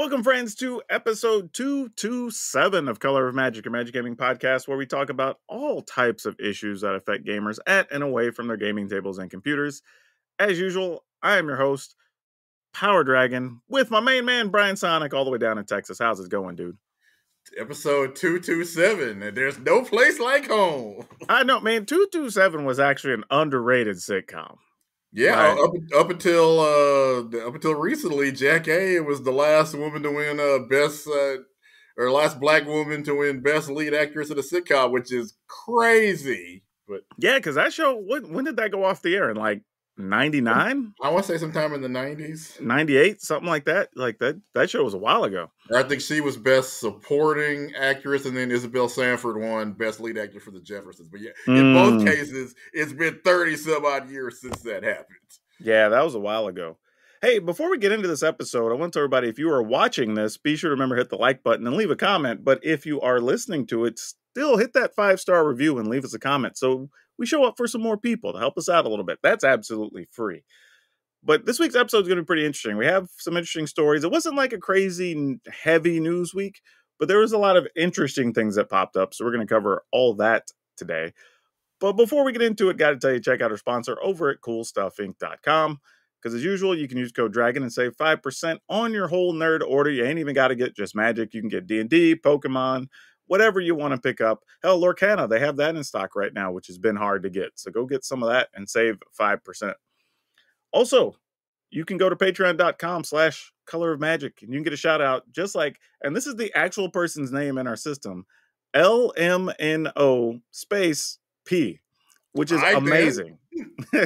Welcome, friends, to episode 227 of Color of Magic, a Magic Gaming podcast, where we talk about all types of issues that affect gamers at and away from their gaming tables and computers. As usual, I am your host, PowrDragn, with my main man, Brian Sonic, all the way down in Texas. How's it going, dude? Episode 227, and there's no place like home. I know, man, 227 was actually an underrated sitcom. Yeah, right. up until recently, Jack A was the last woman to win last black woman to win Best Lead Actress in a Sitcom, which is crazy. But yeah, because that show, when did that go off the air? In like 99? I want to say sometime in the 90s. 98, something like that. Like that show was a while ago. I think she was Best Supporting Actress, and then Isabel Sanford won Best Lead Actor for The Jeffersons. But yeah, in both cases, it's been 30-some-odd years since that happened. Yeah, that was a while ago. Hey, before we get into this episode, I want to tell everybody, if you are watching this, be sure to remember hit the like button and leave a comment. But if you are listening to it, still hit that 5-star review and leave us a comment so we show up for some more people to help us out a little bit. That's absolutely free. But this week's episode is going to be pretty interesting. We have some interesting stories. It wasn't like a crazy, heavy news week, but there was a lot of interesting things that popped up. So we're going to cover all that today. But before we get into it, got to tell you, check out our sponsor over at CoolStuffInc.com. Because as usual, you can use code DRAGON and save 5% on your whole nerd order. You ain't even got to get just Magic. You can get D&D, Pokemon, whatever you want to pick up. Hell, Lorcana, they have that in stock right now, which has been hard to get. So go get some of that and save 5%. Also, you can go to patreon.com/Color of Magic and you can get a shout out just like, and this is the actual person's name in our system, LMNO space P, which is amazing.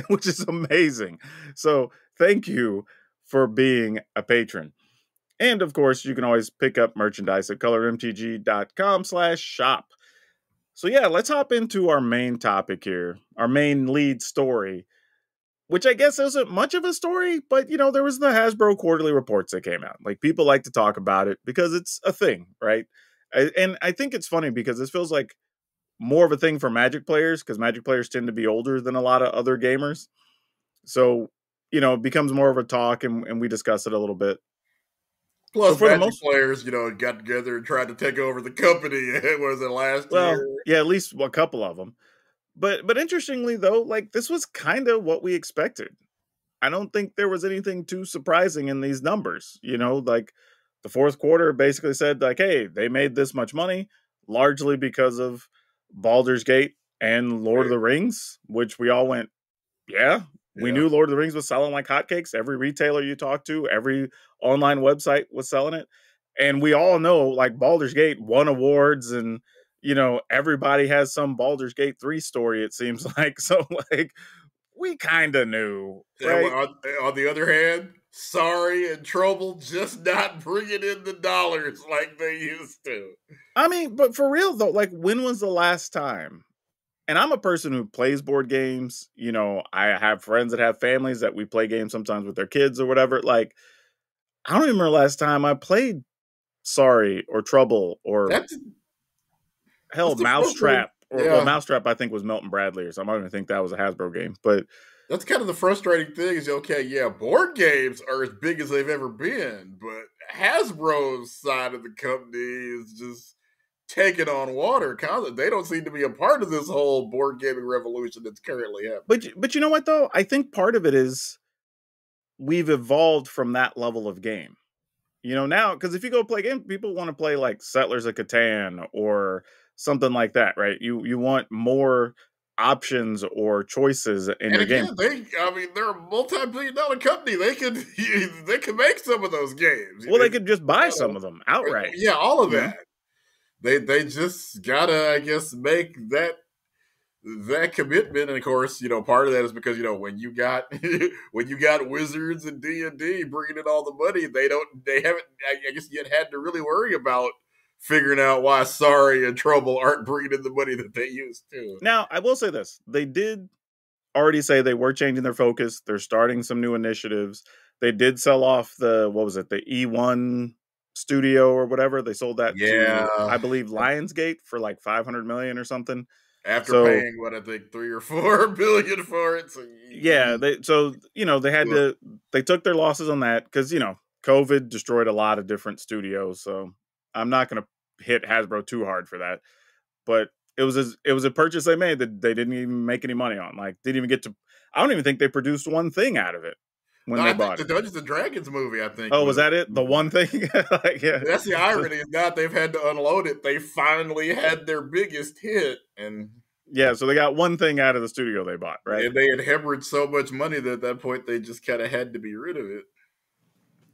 Which is amazing. So thank you for being a patron. And of course, you can always pick up merchandise at colormtg.com/shop. So yeah, let's hop into our main topic here, our main lead story, which I guess isn't much of a story, but you know, there was the Hasbro quarterly reports that came out. Like, people like to talk about it because it's a thing, right? And I think it's funny because this feels like more of a thing for Magic players, because Magic players tend to be older than a lot of other gamers. So, you know, it becomes more of a talk, and we discuss it a little bit. Plus, so Magic players, you know, got together and tried to take over the company. Was it last year? Yeah, at least a couple of them. But interestingly, though, like, this was kind of what we expected. I don't think there was anything too surprising in these numbers. You know, like, the fourth quarter basically said, like, hey, they made this much money, largely because of Baldur's Gate and Lord of the Rings, which we all went, yeah. We knew Lord of the Rings was selling like hotcakes. Every retailer you talked to, every online website was selling it. And we all know, like, Baldur's Gate won awards, and, you know, everybody has some Baldur's Gate 3 story, it seems like. So, like, we kind of knew. Right? On the other hand, Sorry and Trouble just not bringing in the dollars like they used to. I mean, but for real, though, like, when was the last time? And I'm a person who plays board games. You know, I have friends that have families that we play games sometimes with their kids or whatever. Like, I don't even remember last time I played Sorry or Trouble or Mousetrap. Well, Mousetrap, I think, was Milton Bradley or something. I don't even think that was a Hasbro game. But that's kind of the frustrating thing is, okay, yeah, board games are as big as they've ever been, but Hasbro's side of the company is just taking on water. They don't seem to be a part of this whole board gaming revolution that's currently happening. But you know what, though? I think part of it is we've evolved from that level of game. You know, now, because if you go play games, people want to play like Settlers of Catan or something like that, right? You want more options or choices in your game. They're a multi-billion-dollar company. They could make some of those games. Well, they could just buy some of them outright. Yeah, all of that. They just gotta, I guess, make that commitment. And of course, you know, part of that is because, you know, when you got Wizards and D&D bringing in all the money, they haven't, I guess, yet had to really worry about figuring out why Sorry and Trouble aren't bringing in the money that they used to. Now, I will say this: they did already say they were changing their focus. They're starting some new initiatives. They did sell off the E1 studio or whatever. They sold that to, I believe, Lionsgate for like $500 million or something. After paying what I think $3 or $4 billion for it. So they had to. They took their losses on that because, you know, COVID destroyed a lot of different studios, so I'm not going to hit Hasbro too hard for that. But it was a purchase they made that they didn't even make any money on. Like, didn't even get to. I don't even think they produced one thing out of it when No, they I think bought the it. Dungeons and Dragons movie, I think, Oh, was that it? The one thing? Like, yeah. That's the irony. Is now they've had to unload it. They finally had their biggest hit, and Yeah, so they got one thing out of the studio they bought, right? and they had hemorrhaged so much money that at that point they just kind of had to be rid of it.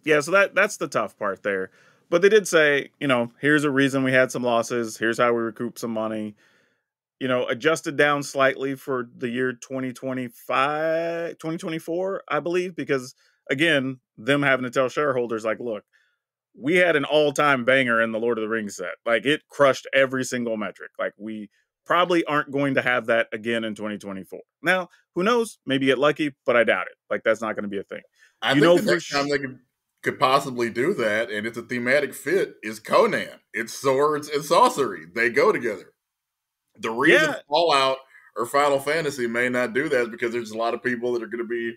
Yeah, so that's the tough part there. But they did say, here's a reason we had some losses. Here's how we recoup some money. Adjusted down slightly for the year 2024, I believe, because again, them having to tell shareholders, like, look, we had an all-time banger in the Lord of the Rings set. Like, it crushed every single metric. Like, we probably aren't going to have that again in 2024. Now, who knows? Maybe get lucky, but I doubt it. Like, that's not going to be a thing. I think the next time they could possibly do that, and it's a thematic fit, is Conan. It's swords and sorcery. They go together. The reason Fallout or Final Fantasy may not do that is because there's a lot of people that are going to be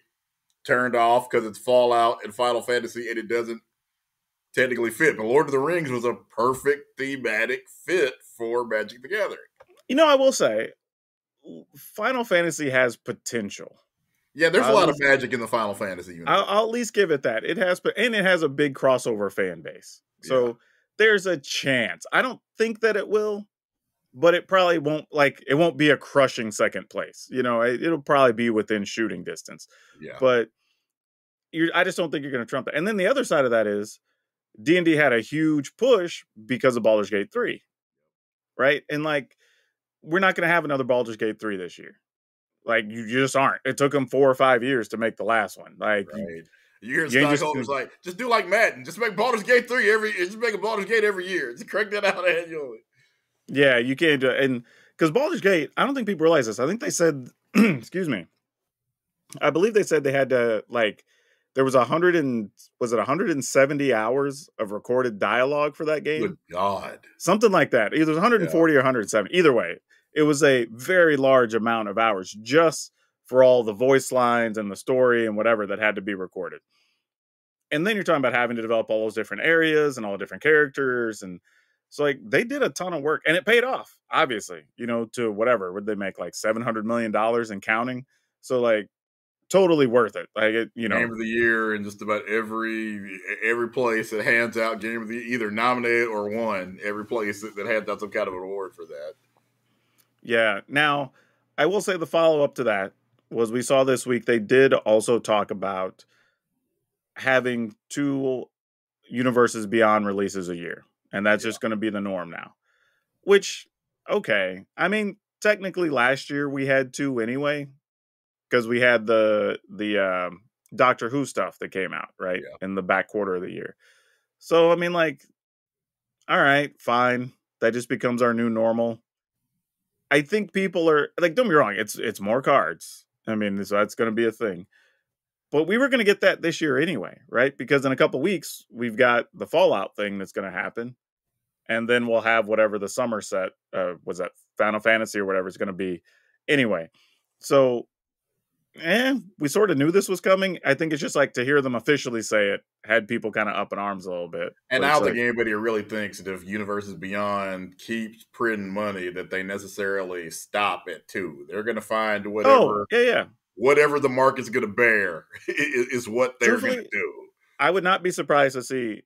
turned off because it's Fallout and Final Fantasy and it doesn't technically fit. But Lord of the Rings was a perfect thematic fit for Magic the Gathering. I will say, Final Fantasy has potential. Yeah, there's a lot of magic in the Final Fantasy universe. I'll at least give it that. It has, and it has a big crossover fan base. So there's a chance. I don't think that it will, but it probably won't. Like, it won't be a crushing second place. It'll probably be within shooting distance. Yeah, but I just don't think you're going to trump that. And then the other side of that is D&D had a huge push because of Baldur's Gate 3, right? And like, we're not going to have another Baldur's Gate 3 this year. Like, you just aren't. It took them 4 or 5 years to make the last one. Like, right. You hear stockholders like, just do like Madden. Just make Baldur's Gate 3 just make a Baldur's Gate every year. Just crank that out annually. Yeah, you can't do it. And because Baldur's Gate, I don't think people realize this. I think they said, excuse me, I believe they said they had to, like, there was 170 hours of recorded dialogue for that game? Good God. Something like that. Either 140 or 170. Either way, it was a very large amount of hours just for all the voice lines and the story and whatever that had to be recorded. And then you're talking about having to develop all those different areas and all the different characters. And so, like, they did a ton of work, and it paid off, obviously, to whatever. Would they make like $700 million and counting? So, like, totally worth it. Like, Game of the year in just about every place that hands out Game of the Year, either nominated or won. Every place that hands out some kind of an award for that. Yeah. Now, I will say the follow-up to that was we saw this week they did also talk about having 2 Universes Beyond releases a year. And that's just going to be the norm now. Which, okay. I mean, technically last year we had 2 anyway. Because we had the Doctor Who stuff that came out, right? Yeah. In the back quarter of the year. So, I mean, like, all right, fine. That just becomes our new normal. I think people are, like, don't be wrong, it's more cards. I mean, so that's going to be a thing. But we were going to get that this year anyway, right? Because in a couple weeks, we've got the Fallout thing that's going to happen. And then we'll have whatever the summer set, was that Final Fantasy or whatever it's going to be. Anyway, so we sort of knew this was coming. I think it's just like to hear them officially say it had people kind of up in arms a little bit. And I don't think anybody really thinks that if Universes Beyond keeps printing money that they necessarily stop at 2. They're going to find whatever. Oh, yeah. Whatever the market's going to bear is what they're going to do. I would not be surprised to see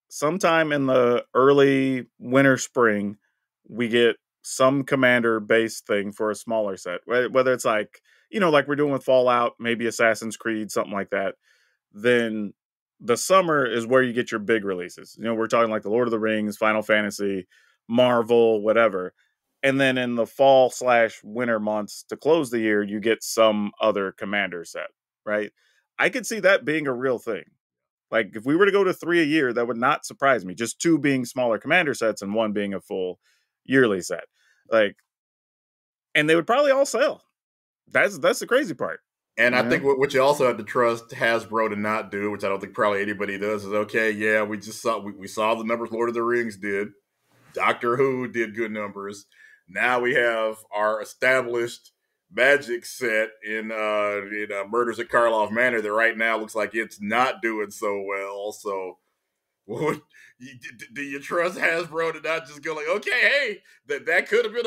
sometime in the early winter, spring, we get some commander-based thing for a smaller set. Whether it's like, like we're doing with Fallout, maybe Assassin's Creed, something like that. Then the summer is where you get your big releases. We're talking like the Lord of the Rings, Final Fantasy, Marvel, whatever. And then in the fall/winter months to close the year, you get some other commander set, right? I could see that being a real thing. Like, if we were to go to 3 a year, that would not surprise me. Just 2 being smaller commander sets and 1 being a full yearly set. Like, and they would probably all sell. That's the crazy part. And I think what you also have to trust Hasbro to not do, which I don't think probably anybody does, is okay, yeah, we saw the numbers Lord of the Rings did. Doctor Who did good numbers. Now we have our established Magic set in Murders at Karloff Manor that right now looks like it's not doing so well. So, what, do you trust Hasbro to not just go like, okay, hey, that could have been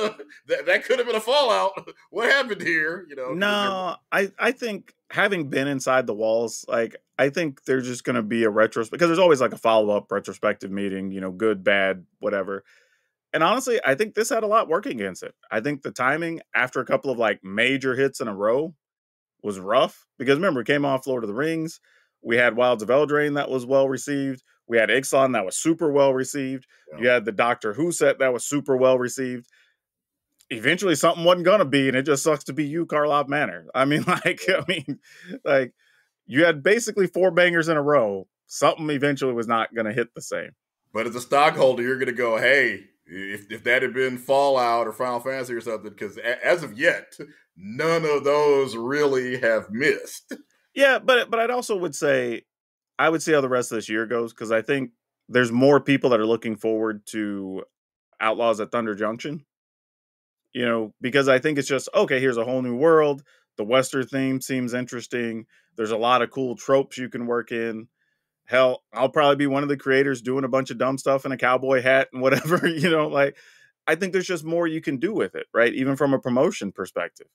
that could have been a fallout? What happened here? No, I think having been inside the walls, like I think there's just going to be a retrospect because there's always like a follow up retrospective meeting, good, bad, whatever. And honestly, I think this had a lot working against it. I think the timing after a couple of like major hits in a row was rough because remember, it came off Lord of the Rings. We had Wilds of Eldraine that was well received. We had Ixalan that was super well received. Yeah. You had the Doctor Who set that was super well received. Eventually something wasn't gonna be, and it just sucks to be you, Karloff Manor. I mean, like you had basically 4 bangers in a row. Something eventually was not gonna hit the same. But as a stockholder, you're gonna go, hey, if that had been Fallout or Final Fantasy or something, because as of yet, none of those really have missed. Yeah, but I'd also would say I would see how the rest of this year goes because I think there's more people that are looking forward to Outlaws at Thunder Junction. Because I think it's just, okay, here's a whole new world. The Western theme seems interesting. There's a lot of cool tropes you can work in. Hell, I'll probably be one of the creators doing a bunch of dumb stuff in a cowboy hat and whatever, like I think there's just more you can do with it, right? Even from a promotion perspective.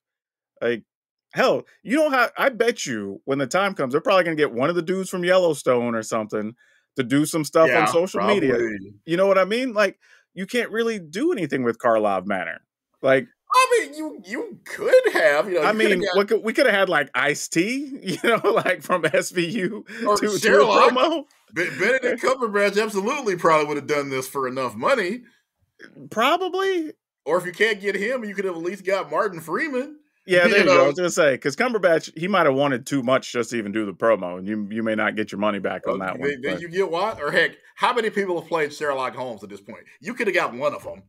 Like, hell, how I bet you when the time comes, they're probably gonna get one of the dudes from Yellowstone or something to do some stuff on social media. You know what I mean? Like, you can't really do anything with Karloff Manor. Like, I mean, you could have, we could have had like Ice-T, like from SVU or to a promo. Benedict Cumberbatch absolutely probably would have done this for enough money. Probably. Or if you can't get him, you could have at least got Martin Freeman. Yeah, there you go. I was going to say, because Cumberbatch, he might have wanted too much just to even do the promo, and you may not get your money back on that one. Then you get what? Or heck, how many people have played Sherlock Holmes at this point? You could have got one of them.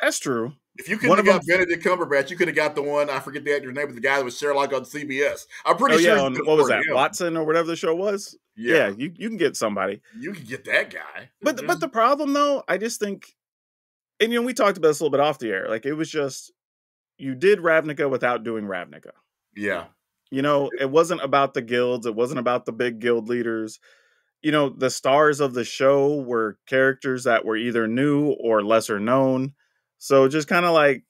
That's true. If you could have got Benedict Cumberbatch, you could have got the one, I forget the actor's name, but the guy that was Sherlock on CBS. I'm pretty sure. What was that? Watson or whatever the show was? Yeah, you can get somebody. You can get that guy. But the problem, though, I just think, and we talked about this a little bit off the air, like it was just, you did Ravnica without doing Ravnica. Yeah. It wasn't about the guilds. It wasn't about the big guild leaders. The stars of the show were characters that were either new or lesser known. So just kind of like,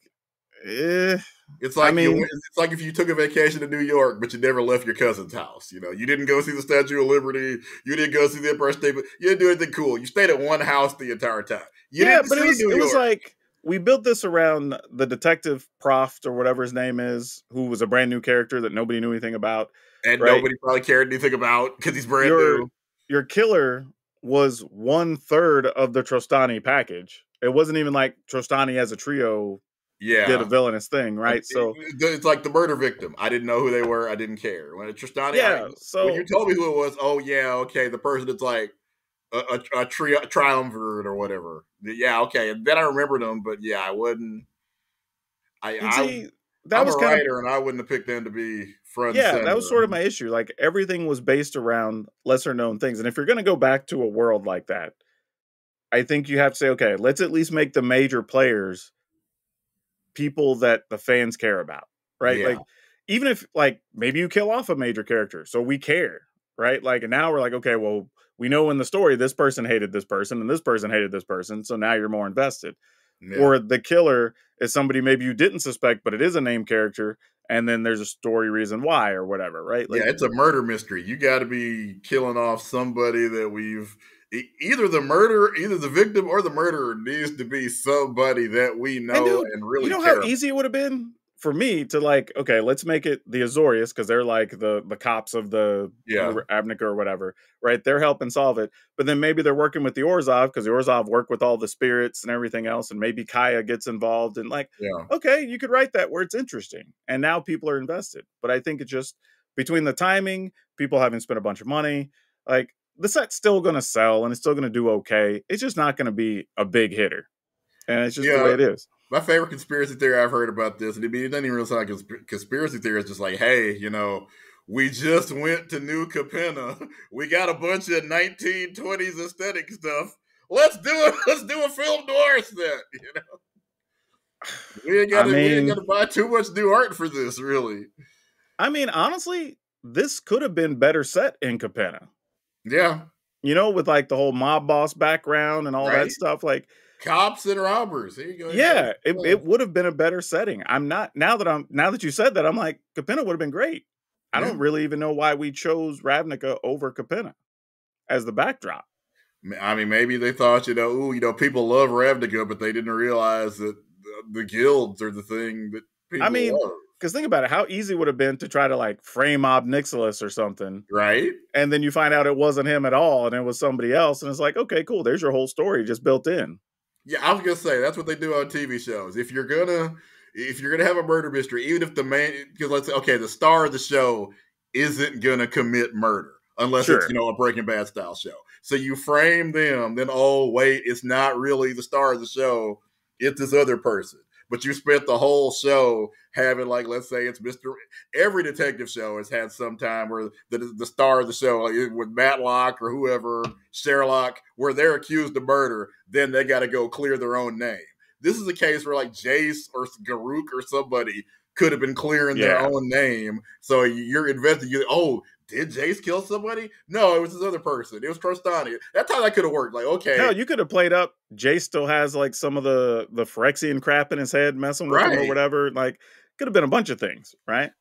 It's like it's like if you took a vacation to New York, but you never left your cousin's house. You didn't go see the Statue of Liberty. You didn't go see the Empire State. You didn't do anything cool. You stayed at one house the entire time. But it was like we built this around the detective Proft or whatever his name is, who was a brand new character that nobody knew anything about, and nobody probably cared anything about because he's brand new. Your killer was 1/3 of the Trostani package. It wasn't even like Trostani as a trio did a villainous thing, right? So it's like the murder victim. I didn't know who they were. I didn't care. When Trostani, when you told me who it was, okay, the person that's like a triumvirate or whatever. Yeah, okay. And then I remembered them, but yeah, I wouldn't. I'm a writer, and I wouldn't have picked them to be front. Yeah, that was sort of my issue. Like everything was based around lesser known things, and if you're going to go back to a world like that, I think you have to say, okay, let's at least make the major players people that the fans care about, right? Yeah. Like, even if like maybe you kill off a major character, so we care, right? Like, and now we're like, okay, well, we know in the story this person hated this person and this person hated this person, so now you're more invested. Yeah. Or the killer is somebody maybe you didn't suspect, but it is a named character, and then there's a story reason why or whatever, right? Like, yeah, it's a murder mystery. You got to be killing off somebody that we've either the victim or the murderer needs to be somebody that we know and really care. How easy it would have been for me to like, okay, let's make it the Azorius because they're like the cops of the Ravnica or whatever, right? They're helping solve it. But then maybe they're working with the Orzhov because the Orzhov work with all the spirits and everything else. And maybe Kaya gets involved and like, okay, you could write that where it's interesting. And now people are invested. But I think it's just between the timing, people having spent a bunch of money, like the set's still going to sell and it's still going to do okay. It's just not going to be a big hitter. And it's just the way it is. My favorite conspiracy theory I've heard about this, and it doesn't even really sound like a conspiracy theory. It's just like, hey, we just went to New Capenna. We got a bunch of 1920s aesthetic stuff. Let's do it. Let's do a film noir set, I we ain't mean, gotta buy too much new art for this, really. honestly, this could have been better set in Capenna. Yeah, With like the whole mob boss background and all that right. stuff. Like, Cops and robbers. Here you go. yeah, Yeah. it would have been a better setting. I'm not now that you said that, I'm like, Capenna would have been great. I Yeah. don't really even know why we chose Ravnica over Capenna as the backdrop. I mean, maybe they thought, people love Ravnica, but they didn't realize that the guilds are the thing that I people mean, love. because think about it, how easy would it have been to try to like frame Ob Nixilis or something, Right? and then you find out it wasn't him at all, and it was somebody else, and it's like, okay, cool, there's your whole story just built in. Yeah, I was gonna say that's what they do on TV shows. If you're gonna have a murder mystery, even if the main, because let's say, okay, the star of the show isn't gonna commit murder unless it's Sure. a Breaking Bad style show. So you frame them, then oh wait, it's not really the star of the show, it's this other person. But you spent the whole show having, like, let's say it's Mr. Every detective show has had some time where the star of the show, like with Matlock or whoever, Sherlock, where they're accused of murder, then they got to go clear their own name. This is a case where like Jace or Garuk or somebody could have been clearing their Yeah. own name. So you're investigating. Oh, did Jace kill somebody? No, it was this other person. It was Trostani. That's how that could have worked. Like, okay, Hell, you could have played up. Jace still has like some of the Phyrexian crap in his head, messing with him or right. whatever. Like, could have been a bunch of things, right?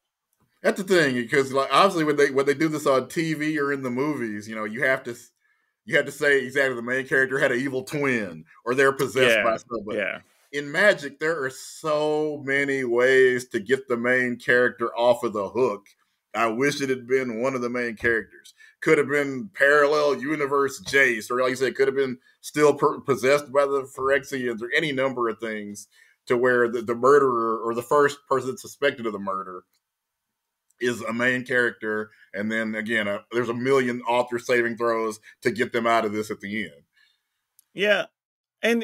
That's the thing, because like obviously when they do this on TV or in the movies, you have to say exactly the main character had an evil twin or they're possessed by Yeah, somebody. yeah, In Magic, there are so many ways to get the main character off of the hook. I wish it had been one of the main characters. Could have been parallel universe Jace, or like you said, could have been still possessed by the Phyrexians, or any number of things to where the murderer or the first person suspected of the murder is a main character, and then again, there's a million author saving throws to get them out of this at the end. yeah. And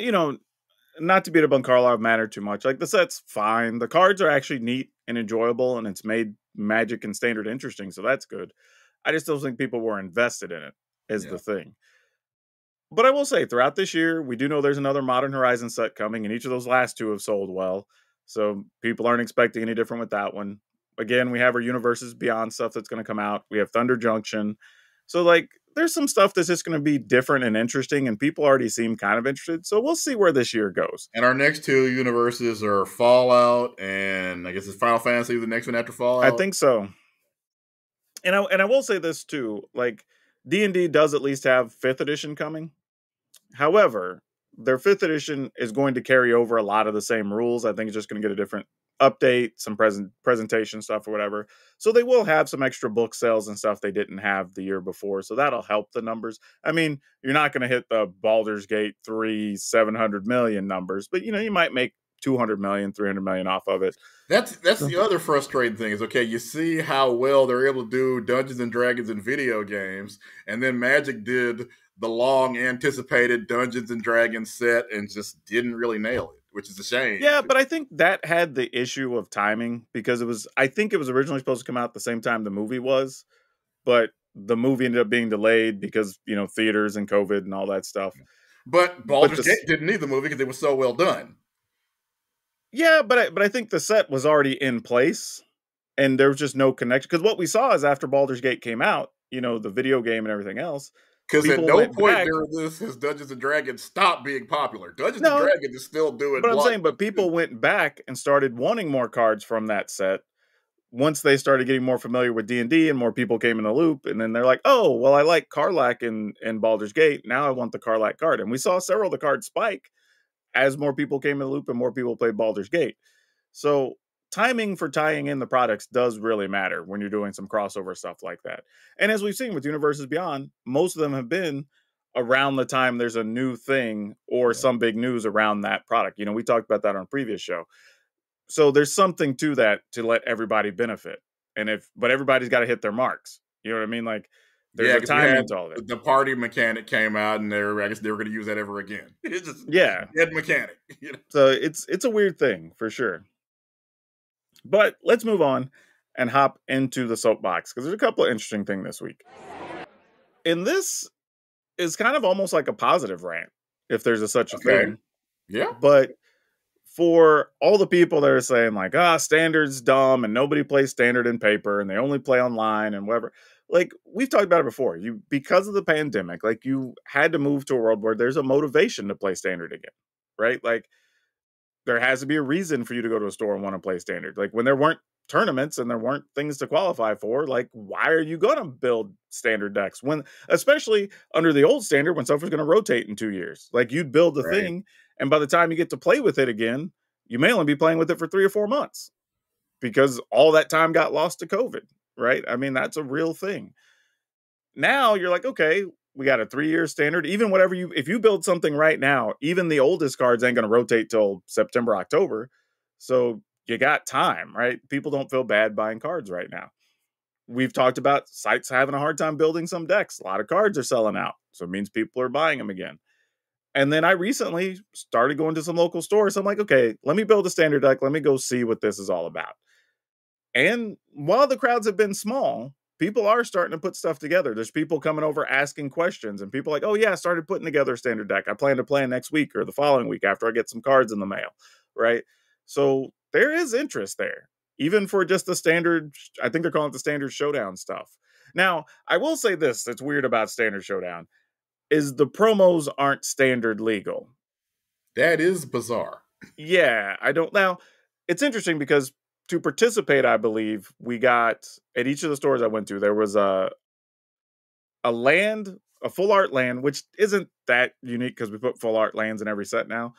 not to beat up on Karlov Manor too much. Like, the set's fine. The cards are actually neat and enjoyable, and it's made Magic and Standard interesting, so that's good. I just don't think people were invested in it, is Yeah. the thing. But I will say, throughout this year, we do know there's another Modern Horizon set coming, and each of those last two have sold well. So people aren't expecting any different with that one. Again, we have our Universes Beyond stuff that's going to come out. We have Thunder Junction. So, like, there's some stuff that's just going to be different and interesting, and people already seem kind of interested. So we'll see where this year goes. And our next two universes are Fallout, and I guess it's Final Fantasy, the next one after I Fallout. think so. And I will say this too, like, D&D does at least have 5th edition coming. However, their 5th edition is going to carry over a lot of the same rules. I think it's just going to get a different update, some presentation stuff or whatever. So they will have some extra book sales and stuff they didn't have the year before. So that'll help the numbers. I mean, you're not going to hit the Baldur's Gate 3 700 million numbers, but you might make 200 million, 300 million off of it. That's the other frustrating thing is, okay, you see how well they're able to do Dungeons and Dragons in video games, and then Magic did the long anticipated Dungeons and Dragons set and just didn't really nail it, which is a shame. Yeah, but I think that had the issue of timing, because I think it was originally supposed to come out the same time the movie was, but the movie ended up being delayed because, theaters and COVID and all that stuff. But Baldur's Gate didn't need the movie because it was so well done. Yeah, but I think the set was already in place, and there was just no connection. Because what we saw is, after Baldur's Gate came out, the video game and everything else, because at people no went point back. during this has Dungeons and Dragons stopped being popular. Dungeons and Dragons is still doing. But I'm saying, but people went back and started wanting more cards from that set once they started getting more familiar with D&D and more people came in the loop. And then they're like, oh, well, I like Karlach in Baldur's Gate. Now I want the Karlach card. And we saw several of the cards spike as more people came in the loop and more people played Baldur's Gate. So timing for tying in the products does really matter when you're doing some crossover stuff like that. And as we've seen with Universes Beyond, most of them have been around the time there's a new thing or some big news around that product. We talked about that on a previous show. So there's something to that to let everybody benefit. But everybody's got to hit their marks. You know what I mean? Like, there's a timing to all of it. The party mechanic came out, and I guess they were going to use that ever again. It's just dead mechanic. So it's a weird thing for sure. But let's move on and hop into the soapbox, because there's a couple of interesting things this week. And this is kind of almost like a positive rant, if there's such a thing. Yeah. But for all the people that are saying like, standard's dumb and nobody plays standard in paper and they only play online and whatever. Like we've talked about it before, because of the pandemic, like you had to move to a world where there's a motivation to play standard again, right? Like there has to be a reason for you to go to a store and want to play standard. Like when there weren't tournaments and there weren't things to qualify for, like why are you going to build standard decks when, especially under the old standard, when stuff was going to rotate in 2 years? Like you'd build the Right. thing, and by the time you get to play with it again, you may only be playing with it for 3 or 4 months because all that time got lost to COVID, right? I mean, that's a real thing. Now you're like, okay, we got a 3-year standard. Even whatever if you build something right now, even the oldest cards ain't going to rotate till September, October. So you got time, right? People don't feel bad buying cards right now. We've talked about sites having a hard time building some decks. A lot of cards are selling out. So it means people are buying them again. And then I recently started going to some local stores. I'm like, okay, let me build a standard deck. Let me go see what this is all about. And while the crowds have been small, people are starting to put stuff together. There's people coming over asking questions, and people like, oh yeah, I started putting together a standard deck. I plan to play next week or the following week after I get some cards in the mail, right? So there is interest there, even for just the standard. I think they're calling it the standard Showdown stuff. Now, I will say this that's weird about standard Showdown is the promos aren't standard legal. That is bizarre. Yeah, I don't. Now, it's interesting because to participate, I believe we got at each of the stores I went to, there was a land, a full art land, which isn't that unique because we put full art lands in every set now.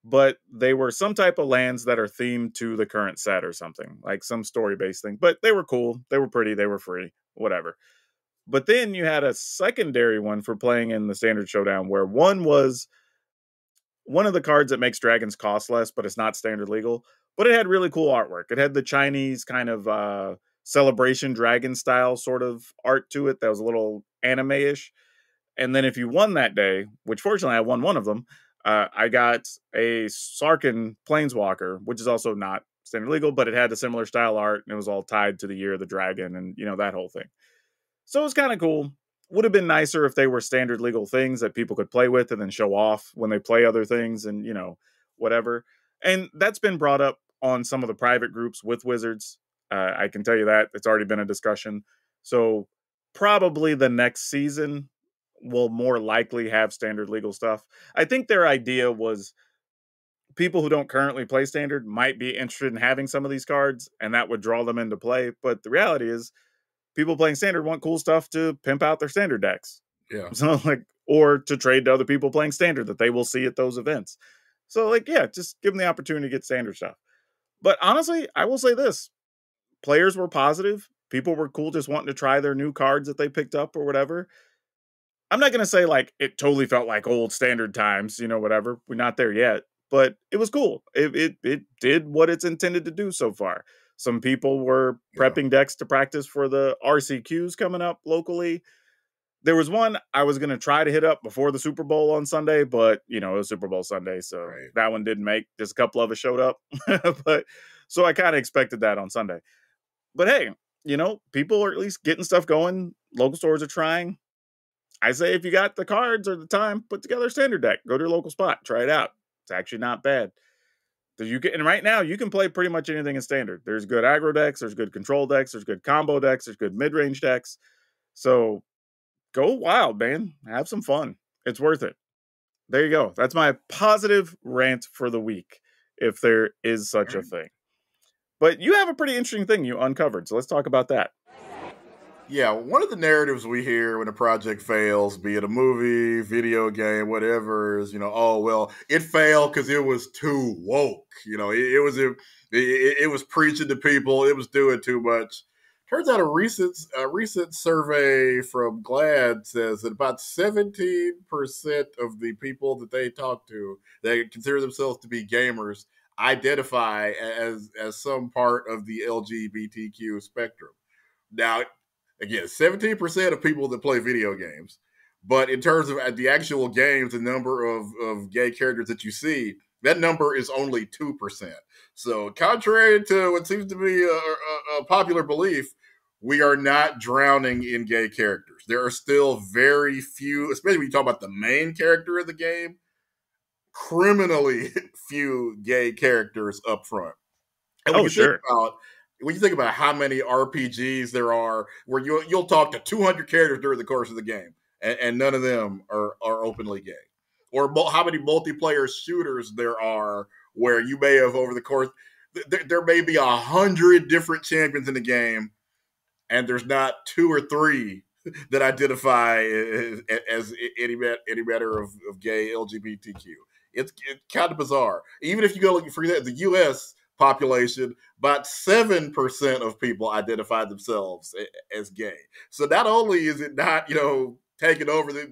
But they were some type of lands that are themed to the current set or something, like some story based thing. But they were cool, they were pretty, they were free, whatever. But then you had a secondary one for playing in the standard Showdown where one was one of the cards that makes dragons cost less, but it's not standard legal. But it had really cool artwork. It had the Chinese kind of celebration dragon style sort of art to it that was a little anime-ish. And then if you won that day, which fortunately I won one of them, I got a Sarkin Planeswalker, which is also not standard legal, but it had a similar style art, and it was all tied to the year of the dragon and, that whole thing. So it was kind of cool. Would have been nicer if they were standard legal things that people could play with and then show off when they play other things and, whatever. And that's been brought up on some of the private groups with Wizards. I can tell you that. It's already been a discussion. So probably the next season will more likely have standard legal stuff. I think their idea was people who don't currently play standard might be interested in having some of these cards, and that would draw them into play. But the reality is, people playing standard want cool stuff to pimp out their standard decks. Yeah. So or to trade to other people playing standard that they will see at those events. So just give them the opportunity to get standard stuff. But honestly, I will say this. Players were positive. People were cool just wanting to try their new cards that they picked up or whatever. I'm not going to say it totally felt like old standard times, whatever. We're not there yet. But it was cool. It did what it's intended to do so far. Some people were prepping decks to practice for the RCQs coming up locally. There was one I was going to try to hit up before the Super Bowl on Sunday, but, it was Super Bowl Sunday, so that one didn't make. Just a couple of us showed up. But so I kind of expected that on Sunday. But hey, people are at least getting stuff going. Local stores are trying. I say if you got the cards or the time, put together a standard deck. Go to your local spot. Try it out. It's actually not bad. And right now, you can play pretty much anything in standard. There's good aggro decks, there's good control decks, there's good combo decks, there's good mid-range decks. So go wild, man. Have some fun. It's worth it. There you go. That's my positive rant for the week, if there is such a thing. But you have a pretty interesting thing you uncovered, so let's talk about that. Yeah, one of the narratives we hear when a project fails, be it a movie, video game, whatever, is, oh, well, it failed because it was too woke. It was preaching to people. It was doing too much. Turns out a recent survey from GLAAD says that about 17% of the people that they talk to that consider themselves to be gamers identify as some part of the LGBTQ spectrum. Now, again, 17% of people that play video games. But in terms of the actual games, the number of gay characters that you see, that number is only 2%. So contrary to what seems to be a popular belief, we are not drowning in gay characters. There are still very few, especially when you talk about the main character of the game, criminally few gay characters up front. And Oh, sure. when you think about how many RPGs there are, where you'll talk to 200 characters during the course of the game, and none of them are openly gay, or how many multiplayer shooters there are where you may have over the course there may be 100 different champions in the game, and there's not 2 or 3 that identify as any matter of gay LGBTQ. It's kind of bizarre. Even if you go looking for the U.S. population, about 7% of people identify themselves as gay. So not only is it not, taking over the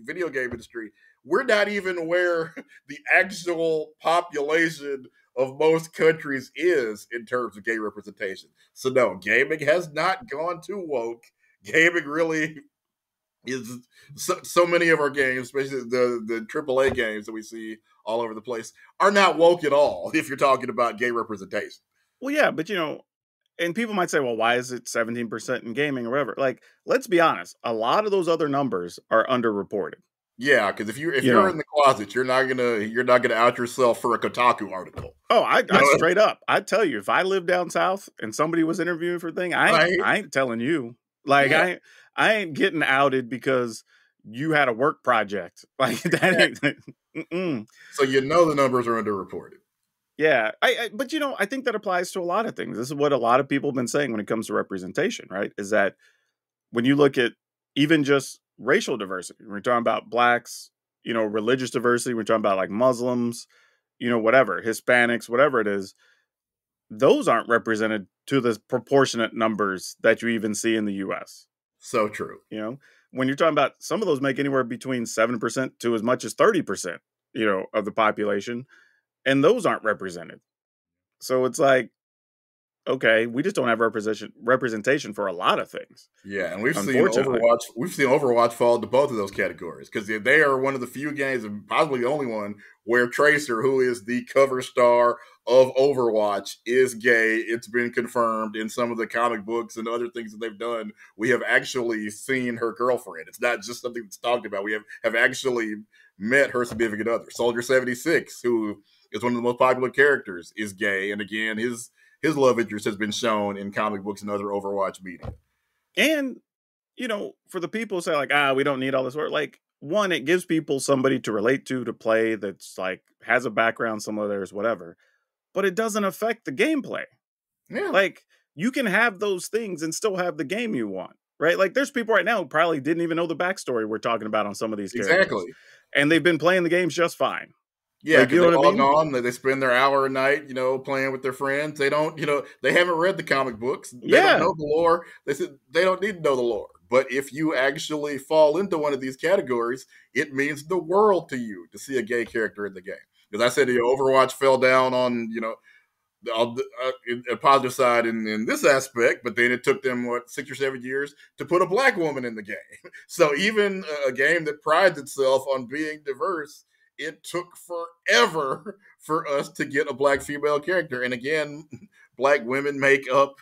video game industry, we're not even where the actual population of most countries is in terms of gay representation. So no, gaming has not gone too woke. Gaming really is so many of our games, especially the AAA games that we see all over the place, are not woke at all if you're talking about gay representation. Well, yeah, but and people might say, well, why is it 17% in gaming or whatever? Like, let's be honest, a lot of those other numbers are underreported. Yeah, because if you're in the closet, you're not gonna out yourself for a Kotaku article. Oh, I straight up, I tell you, if I lived down south and somebody was interviewing for a thing, I ain't telling you. Like, yeah. I ain't getting outed because you had a work project. Like that ain't. So the numbers are underreported. Yeah, but I think that applies to a lot of things. This is what a lot of people have been saying when it comes to representation, right? Is that when you look at even just racial diversity, we're talking about blacks, religious diversity, we're talking about like Muslims, whatever, Hispanics, whatever it is, those aren't represented to the proportionate numbers that you even see in the US. So true. When you're talking about some of those make anywhere between 7% to as much as 30%, of the population, and those aren't represented. So it's like, okay, we just don't have representation for a lot of things. Yeah, and we've seen Overwatch fall into both of those categories because they are one of the few games, and possibly the only one, where Tracer, who is the cover star of Overwatch, is gay. It's been confirmed in some of the comic books and other things that they've done. We have actually seen her girlfriend. It's not just something that's talked about. We have actually met her significant other. Soldier 76, who is one of the most popular characters, is gay, and again, his love interest has been shown in comic books and other Overwatch media. And, for the people who say like, we don't need all this work, like, one, it gives people somebody to relate to play that's like, has a background similar to theirs, whatever. But it doesn't affect the gameplay. Yeah. Like, you can have those things and still have the game you want, right? Like, there's people right now who probably didn't even know the backstory we're talking about on some of these characters. Exactly. And they've been playing the games just fine. Yeah, because they're all gone. They spend their hour a night, playing with their friends. They don't, they haven't read the comic books. They don't know the lore. They said they don't need to know the lore. But if you actually fall into one of these categories, it means the world to you to see a gay character in the game. Because I said, Overwatch fell down on, a positive side in this aspect, but then it took them 6 or 7 years to put a black woman in the game. So even a game that prides itself on being diverse, it took forever for us to get a black female character. And again, black women make up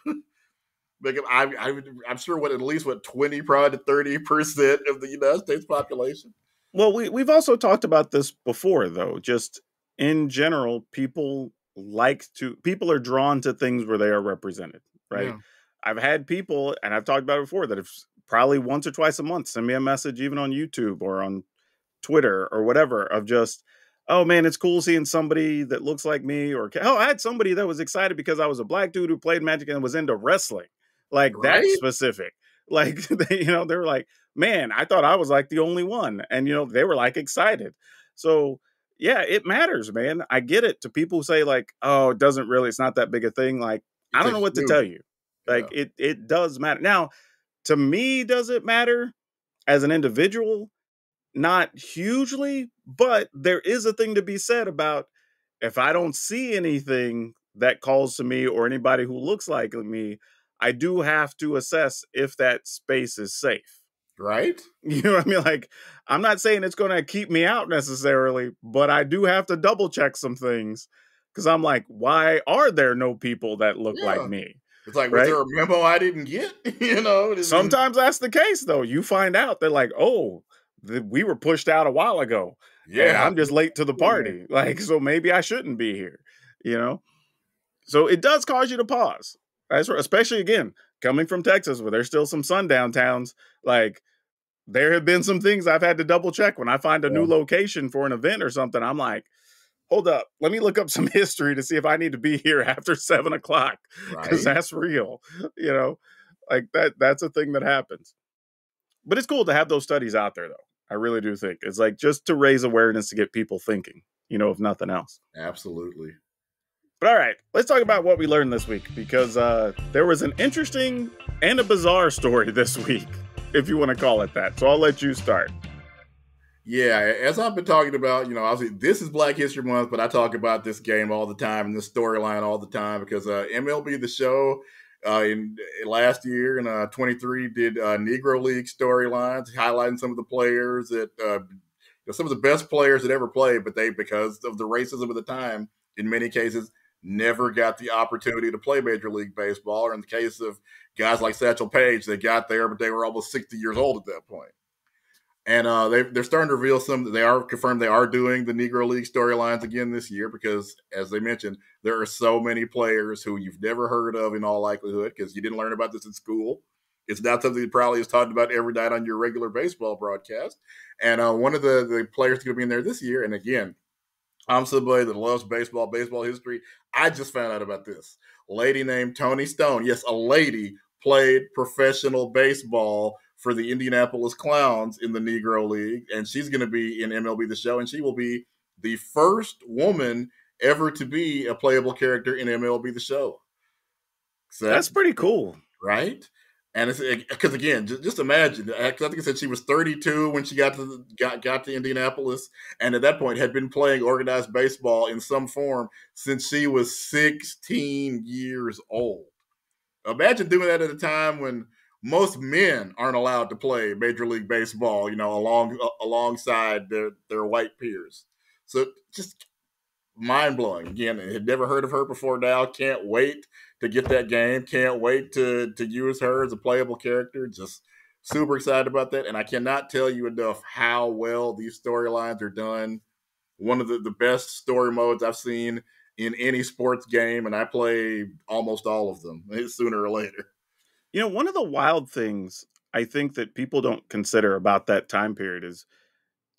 I'm sure at least 20, probably to 30% of the United States population. Well, we've also talked about this before, though. Just in general, people are drawn to things where they are represented, right? Yeah. I've had people, and I've talked about it before, that have probably once or twice a month send me a message, even on YouTube or on Twitter or whatever, of just, oh man, it's cool seeing somebody that looks like me. Or I had somebody that was excited because I was a black dude who played Magic and was into wrestling, like right? That specific. Like they were like, man, I thought I was like the only one, and they were like excited. So yeah, it matters, man. I get it. To people who say like, oh, it's not that big a thing. Like, I don't know what to tell you. Like it does matter. Now, to me, does it matter as an individual? Not hugely, but there is a thing to be said about if I don't see anything that calls to me or anybody who looks like me, I do have to assess if that space is safe. Right? You know what I mean? Like, I'm not saying it's going to keep me out necessarily, but I do have to double check some things because I'm like, why are there no people that look like me? It's like, right? Was there a memo I didn't get? Sometimes that's the case, though. You find out they're like, oh, we were pushed out a while ago. and Yeah. I'm just late to the party. Like, so maybe I shouldn't be here, you know? So it does cause you to pause. Especially again, coming from Texas where there's still some sundown towns. Like, there have been some things I've had to double check when I find a new location for an event or something. I'm like, hold up, let me look up some history to see if I need to be here after 7:00, because Right. that's real, you know, like that's a thing that happens. But it's cool to have those studies out there, though. I really do think it's like just to raise awareness to get people thinking, if nothing else. Absolutely. But all right, let's talk about what we learned this week, because there was an interesting and a bizarre story this week, if you want to call it that. So I'll let you start. Yeah, as I've been talking about, obviously this is Black History Month, but I talk about this game all the time and this storyline all the time because MLB The Show in last year in 23 did Negro League storylines, highlighting some of the players that some of the best players that ever played, but they, because of the racism of the time, in many cases, never got the opportunity to play Major League Baseball. Or in the case of guys like Satchel Paige, they got there, but they were almost 60 years old at that point. And they're starting to reveal some that they are confirmed they are doing the Negro League storylines again this year because, as they mentioned, there are so many players who you've never heard of in all likelihood because you didn't learn about this in school. It's not something that probably is talked about every night on your regular baseball broadcast. And one of the players going to be in there this year, and again, I'm somebody that loves baseball history. I just found out about this. A lady named Toni Stone, yes, a lady, played professional baseball for the Indianapolis Clowns in the Negro League, and she's going to be in MLB The Show, and she will be the first woman ever to be a playable character in MLB The Show. So that's pretty cool. Right? And it's because, again, just imagine. I think it said she was 32 when she got to Indianapolis, and at that point had been playing organized baseball in some form since she was 16 years old. Imagine doing that at a time when most men aren't allowed to play Major League Baseball, alongside their white peers. So just mind-blowing. Again, I had never heard of her before now. Can't wait to get that game. Can't wait to use her as a playable character. Just super excited about that. And I cannot tell you enough how well these storylines are done. One of the best story modes I've seen in any sports game, and I play almost all of them sooner or later. One of the wild things I think that people don't consider about that time period is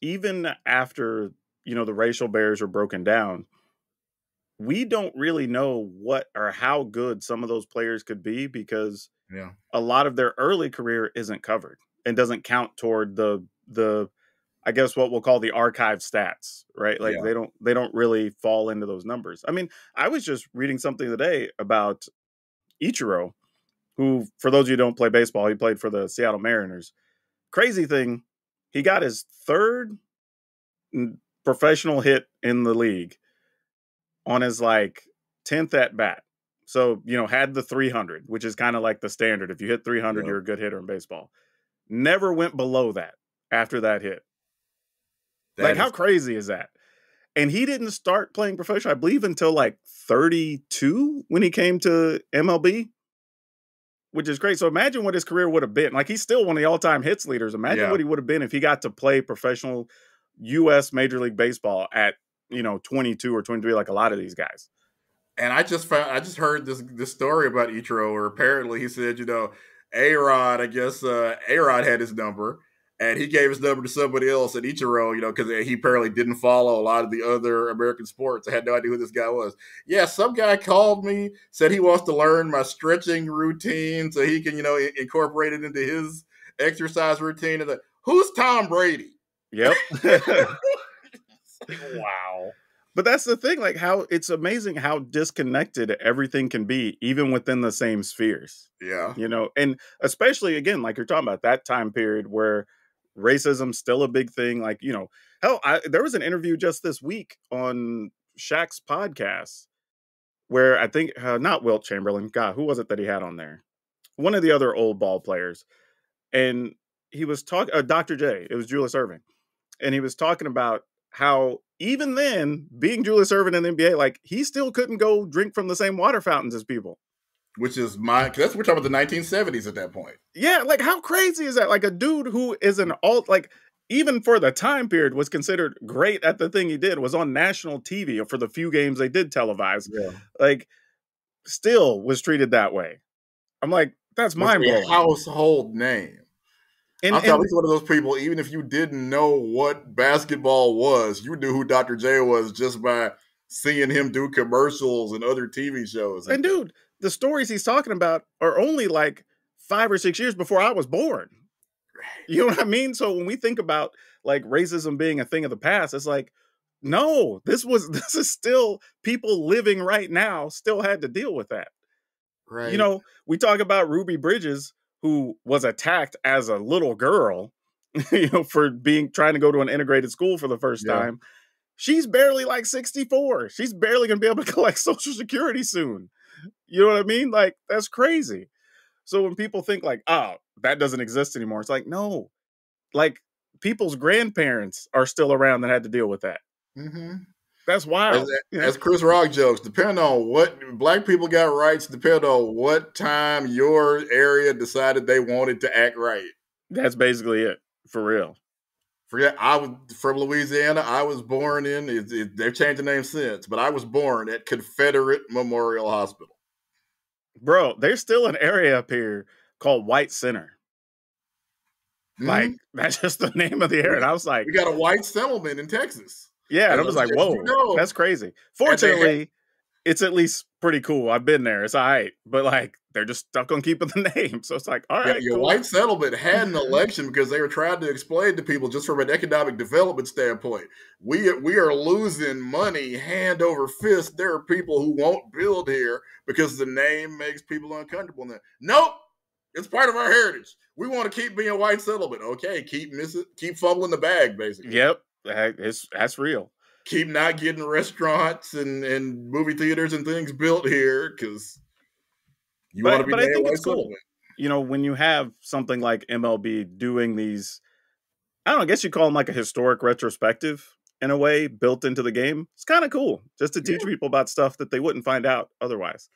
even after, the racial barriers are broken down, we don't really know what or how good some of those players could be because a lot of their early career isn't covered and doesn't count toward the I guess what we'll call the archive stats, right? Like they don't really fall into those numbers. I mean, I was just reading something today about Ichiro, who, for those of you who don't play baseball, he played for the Seattle Mariners. Crazy thing, he got his third professional hit in the league on his 10th at bat. So, had the 300, which is kind of like the standard. If you hit 300, you're a good hitter in baseball. Never went below that after that hit. How crazy is that? And he didn't start playing professional, I believe, until 32 when he came to MLB, which is great. So imagine what his career would have been. He's still one of the all-time hits leaders. Imagine what he would have been if he got to play professional U.S. Major League Baseball at, 22 or 23, like a lot of these guys. And I just heard this story about Ichiro, where apparently he said, A-Rod, I guess A-Rod had his number, and he gave his number to somebody else at Ichiro, because he apparently didn't follow a lot of the other American sports. I had no idea who this guy was. Yeah, some guy called me, said he wants to learn my stretching routine so he can, incorporate it into his exercise routine. And who's Tom Brady? Yep. Wow. But that's the thing, how it's amazing how disconnected everything can be, even within the same spheres. Yeah. And especially, again, like you're talking about that time period where racism's still a big thing. Hell, there was an interview just this week on Shaq's podcast where I think, not Wilt Chamberlain, God, who was it that he had on there? One of the other old ball players. And he was talking, Dr. J, it was Julius Erving. And he was talking about how even then, being Julius Erving in the NBA, he still couldn't go drink from the same water fountains as people. Which is we're talking about the 1970s at that point. Yeah, how crazy is that? A dude who is even for the time period, was considered great at the thing he did, was on national TV for the few games they did televise. Yeah. Like, still was treated that way. I'm like, that's Was mind a blowing. household name. I'm telling you, he's one of those people, even if you didn't know what basketball was, you knew who Dr. J was just by seeing him do commercials and other TV shows. And dude, the stories he's talking about are only like 5 or 6 years before I was born. You know what I mean? So when we think about like racism being a thing of the past, it's like, no, this is still people living right now still had to deal with that. Right. You know, we talk about Ruby Bridges, who was attacked as a little girl, for trying to go to an integrated school for the first time. She's barely like 64. She's barely gonna be able to collect Social Security soon. You know what I mean? Like, that's crazy. So when people think like, oh, that doesn't exist anymore, it's like, no, like people's grandparents are still around that had to deal with that. Mm-hmm. That's wild. As Chris Rock jokes, depending on what black people got rights, depending on what time your area decided they wanted to act right. That's basically it, for real. Forget, I was from Louisiana. I was born in, they've changed the name since, but I was born at Confederate Memorial Hospital. Bro, there's still an area up here called White Center. Mm-hmm. Like, that's just the name of the area. And I was like, we got a white settlement in Texas. Yeah, and I was like, whoa, that's crazy. Fortunately, it's at least pretty cool. I've been there. It's all right. But like, they're just stuck on keeping the name. So it's like, all right, your cool. white settlement had an election because they were trying to explain to people, just from an economic development standpoint, we are losing money hand over fist. There are people who won't build here because the name makes people uncomfortable. Nope, it's part of our heritage. We want to keep being a white settlement. Okay, keep fumbling the bag, basically. Yep, that's real. Keep not getting restaurants and movie theaters and things built here because you want to be. But I think it's cool. You know, when you have something like MLB doing these, I don't know, I guess you call them like a historic retrospective in a way, built into the game. It's kind of cool just to teach people about stuff that they wouldn't find out otherwise.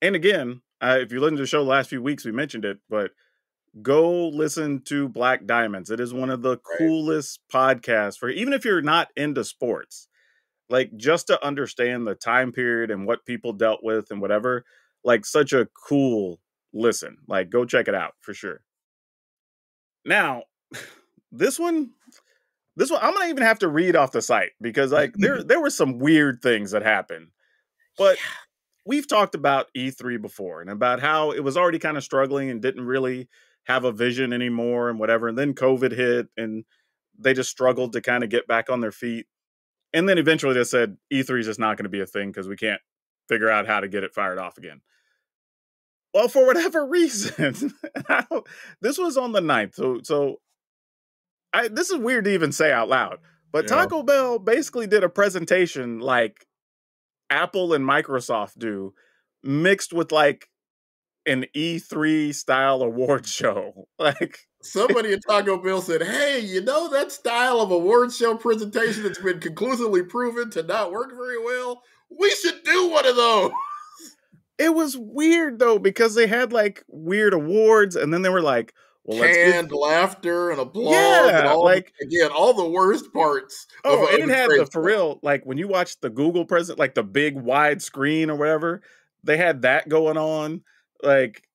And again, if you listened to the show the last few weeks, we mentioned it, but go listen to Black Diamonds. It is one of the coolest podcasts for, even if you're not into sports, like just to understand the time period and what people dealt with and whatever, like such a cool listen. Like, go check it out for sure. Now, this one, I'm going to even have to read off the site because like there were some weird things that happened, but we've talked about E3 before and about how it was already kind of struggling and didn't really have a vision anymore and whatever. And then COVID hit and they just struggled to kind of get back on their feet. And then eventually they said E3 is just not going to be a thing because we can't figure out how to get it fired off again. Well, for whatever reason, this was on the 9th. So this is weird to even say out loud, but Taco Bell basically did a presentation like Apple and Microsoft do, mixed with like an E3 style award show. Like, somebody at Taco Bell said, hey, you know that style of award show presentation that's been conclusively proven to not work very well? We should do one of those. It was weird though, because they had like weird awards and then they were like, well, canned laughter and applause. Yeah, and all, like, again, all the worst parts. Oh, and it had for real, like when you watch the Google present, like the big wide screen or whatever, they had that going on. Like,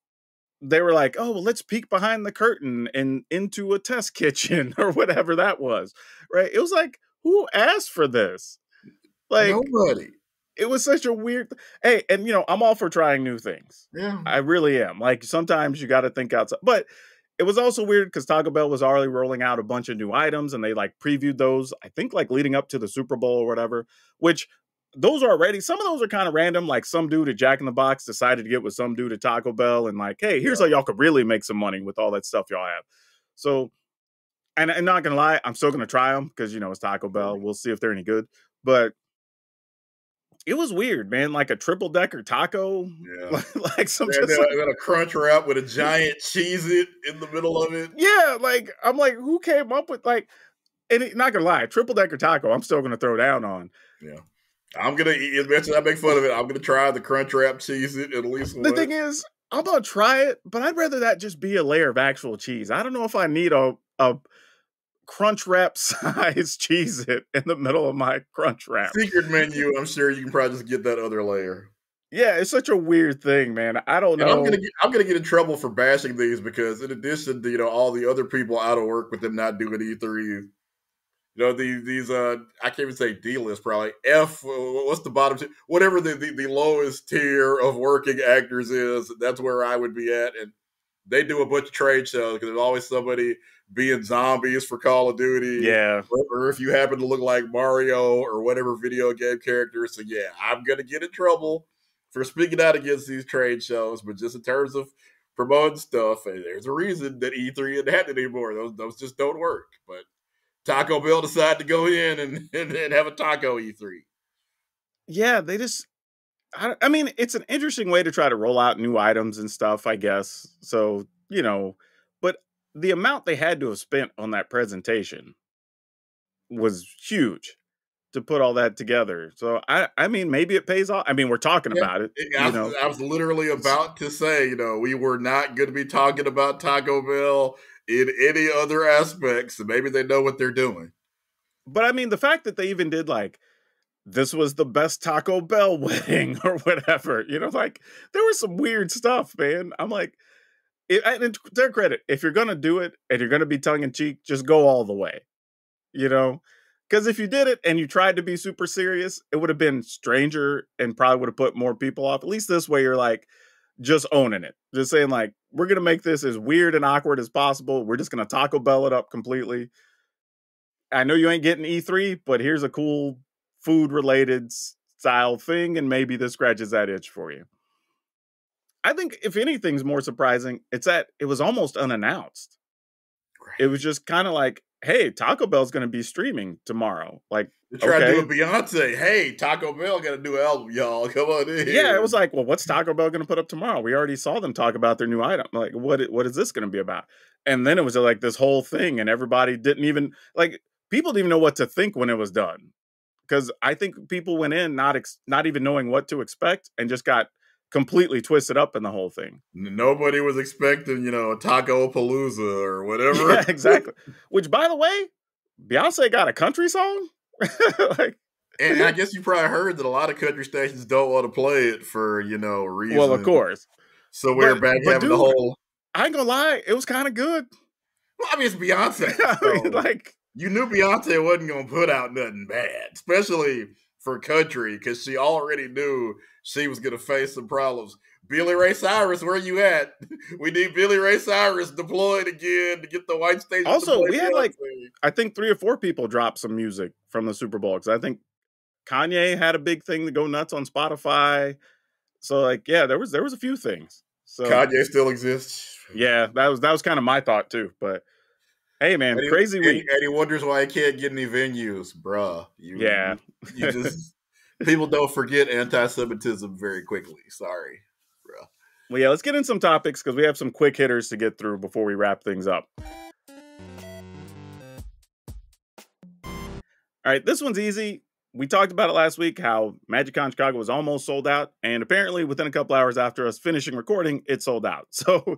they were like, oh, well, let's peek behind the curtain and into a test kitchen or whatever that was, right? It was like, who asked for this? Like, nobody. It was such a weird. Hey, and you know, I'm all for trying new things. Yeah, I really am. Like, sometimes you got to think outside, but it was also weird because Taco Bell was already rolling out a bunch of new items and they like previewed those, I think like leading up to the Super Bowl or whatever, which those are already, some of those are kind of random. Like some dude at Jack in the Box decided to get with some dude at Taco Bell and like, hey, here's how y'all could really make some money with all that stuff y'all have. So, and I'm not going to lie, I'm still going to try them because, you know, it's Taco Bell. We'll see if they're any good. But it was weird, man. Like a triple decker taco, like some, and then a crunch wrap with a giant Cheez-It in the middle of it. Yeah, like I'm like, who came up with like? And not gonna lie, triple decker taco, I'm still gonna throw down on. Yeah, I'm gonna eat. Eventually, I make fun of it. I'm gonna try the crunch wrap Cheez-It at least. The thing is, I'm gonna try it, but I'd rather that just be a layer of actual cheese. I don't know if I need a crunch wrap size Cheez-It in the middle of my crunch wrap. Secret menu, I'm sure you can probably just get that other layer. Yeah, it's such a weird thing, man. I don't know. And I'm gonna get in trouble for bashing these because in addition to all the other people out of work with them not doing E3, these I can't even say D list, probably F. What's the bottom tier? Whatever the lowest tier of working actors is, that's where I would be at. And they do a bunch of trade shows because there's always somebody being zombies for Call of Duty. Yeah. Or if you happen to look like Mario or whatever video game character. So yeah, I'm gonna get in trouble for speaking out against these trade shows, but just in terms of promoting stuff, there's a reason that E3 isn't happening anymore. Those just don't work. But Taco Bell decided to go in and have a taco E3. Yeah, they just, I mean, it's an interesting way to try to roll out new items and stuff, I guess. So, but the amount they had to have spent on that presentation was huge to put all that together. So I mean, maybe it pays off. I mean, we're talking about it. I was literally about to say, we were not going to be talking about Taco Bell in any other aspects. So maybe they know what they're doing. But I mean, the fact that they even did this was the best Taco Bell wedding or whatever, there was some weird stuff, man. I'm like, and to their credit, if you're going to do it and you're going to be tongue in cheek, just go all the way, Because if you did it and you tried to be super serious, it would have been stranger and probably would have put more people off. At least this way, you're just owning it. Just saying we're going to make this as weird and awkward as possible. We're just going to Taco Bell it up completely. I know you ain't getting E3, but here's a cool food related style thing. And maybe this scratches that itch for you. I think if anything's more surprising, it's that it was almost unannounced. Right. It was just kind of hey, Taco Bell's going to be streaming tomorrow. They try to do a Beyonce. Hey, Taco Bell got a new album, y'all. Come on in. Yeah, it was well, what's Taco Bell going to put up tomorrow? We already saw them talk about their new item. What is this going to be about? And then it was this whole thing, and everybody didn't even people didn't even know what to think when it was done, because I think people went in not even knowing what to expect and just got completely twisted up in the whole thing. Nobody was expecting, a Taco Palooza or whatever. Yeah, exactly. Which, by the way, Beyonce got a country song. And I guess you probably heard that a lot of country stations don't want to play it for, reasons. Well, of course. So we're back having the whole. I ain't gonna lie, it was kind of good. Well, I mean, it's Beyonce. So you knew Beyonce wasn't gonna put out nothing bad, especially for country, because she already knew she was going to face some problems. Billy Ray Cyrus, where you at? We need Billy Ray Cyrus deployed again to get the white station. Also, we had I think 3 or 4 people drop some music from the Super Bowl, because I think Kanye had a big thing to go nuts on Spotify. So there was a few things. So Kanye still exists. Yeah, that was kind of my thought too. But hey, man, crazy week. And he wonders why he can't get any venues, bruh. You just people don't forget anti-Semitism very quickly. Sorry, bruh. Well, yeah, let's get in some topics because we have some quick hitters to get through before we wrap things up. All right, this one's easy. We talked about it last week, how MagicCon Chicago was almost sold out, and apparently within a couple hours after us finishing recording, it sold out. So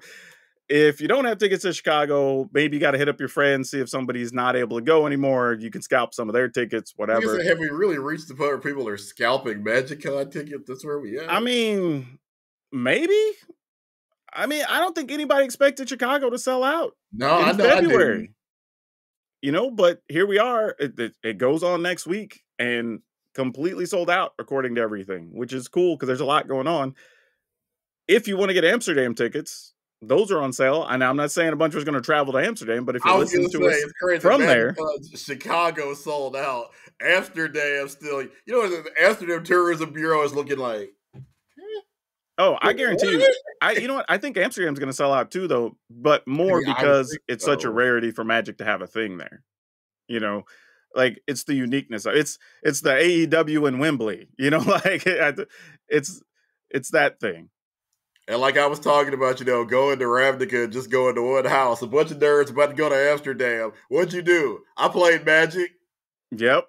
if you don't have tickets to Chicago, maybe you got to hit up your friends, see if somebody's not able to go anymore. You can scalp some of their tickets, whatever. Have we really reached the point where people are scalping MagicCon tickets? That's where we at. I mean, maybe. I don't think anybody expected Chicago to sell out. No, in February. But here we are. It goes on next week and completely sold out according to everything, which is cool because there's a lot going on. If you want to get Amsterdam tickets, those are on sale. And I'm not saying a bunch was going to travel to Amsterdam, but if you listen to us from there, Chicago sold out. Amsterdam still, what the Amsterdam Tourism Bureau is looking like. Oh, I guarantee you. You know what? I think Amsterdam's going to sell out too, though, but more because it's such a rarity for Magic to have a thing there. It's the uniqueness. It's the AEW in Wembley. It's that thing. And like I was talking about, going to Ravnica and just going to one house. A bunch of nerds about to go to Amsterdam. What'd you do? I played Magic. Yep.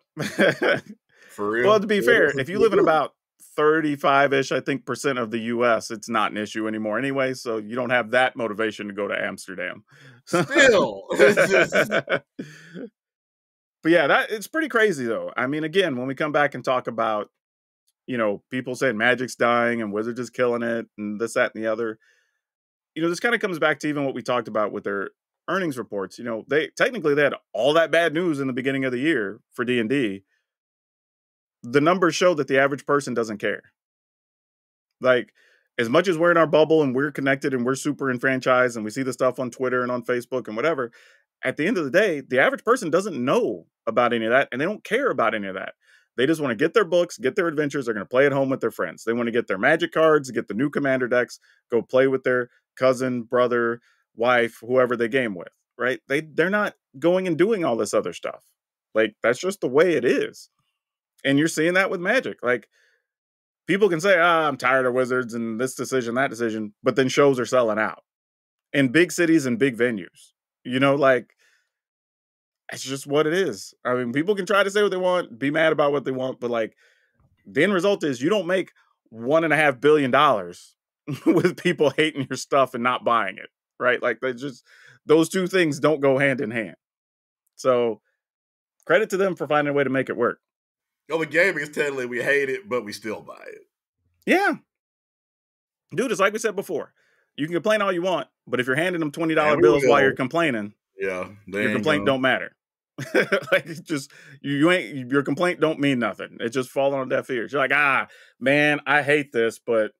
For real. Well, to be fair, if you live in about 35-ish, I think, percent of the US, it's not an issue anymore anyway. So you don't have that motivation to go to Amsterdam. Still, it's just But yeah, it's pretty crazy though. I mean, again, when we come back and talk about, people saying Magic's dying and Wizards is killing it and this, that, and the other, this kind of comes back to even what we talked about with their earnings reports. They had all that bad news in the beginning of the year for D&D. The numbers show that the average person doesn't care. Like, as much as we're in our bubble and we're connected and we're super enfranchised and we see the stuff on Twitter and on Facebook and whatever, at the end of the day, the average person doesn't know about any of that and they don't care about any of that. They just want to get their books, get their adventures. They're going to play at home with their friends. They want to get their Magic cards, get the new Commander decks, go play with their cousin, brother, wife, whoever they game with, right? They're not going and doing all this other stuff. Like, that's just the way it is. And you're seeing that with Magic. Like, people can say, I'm tired of Wizards and this decision, that decision, but then shows are selling out in big cities and big venues. Like, it's just what it is. I mean, people can try to say what they want, be mad about what they want, but like, the end result is you don't make $1.5 billion with people hating your stuff and not buying it, right? Like, those two things don't go hand in hand. So credit to them for finding a way to make it work. the gaming is technically we hate it, but we still buy it. Yeah. Dude, it's like we said before. You can complain all you want, but if you're handing them $20 bills while you're complaining, your complaint don't matter. Like, it's just your complaint don't mean nothing. It's just falling on deaf ears. You're like, man, I hate this, but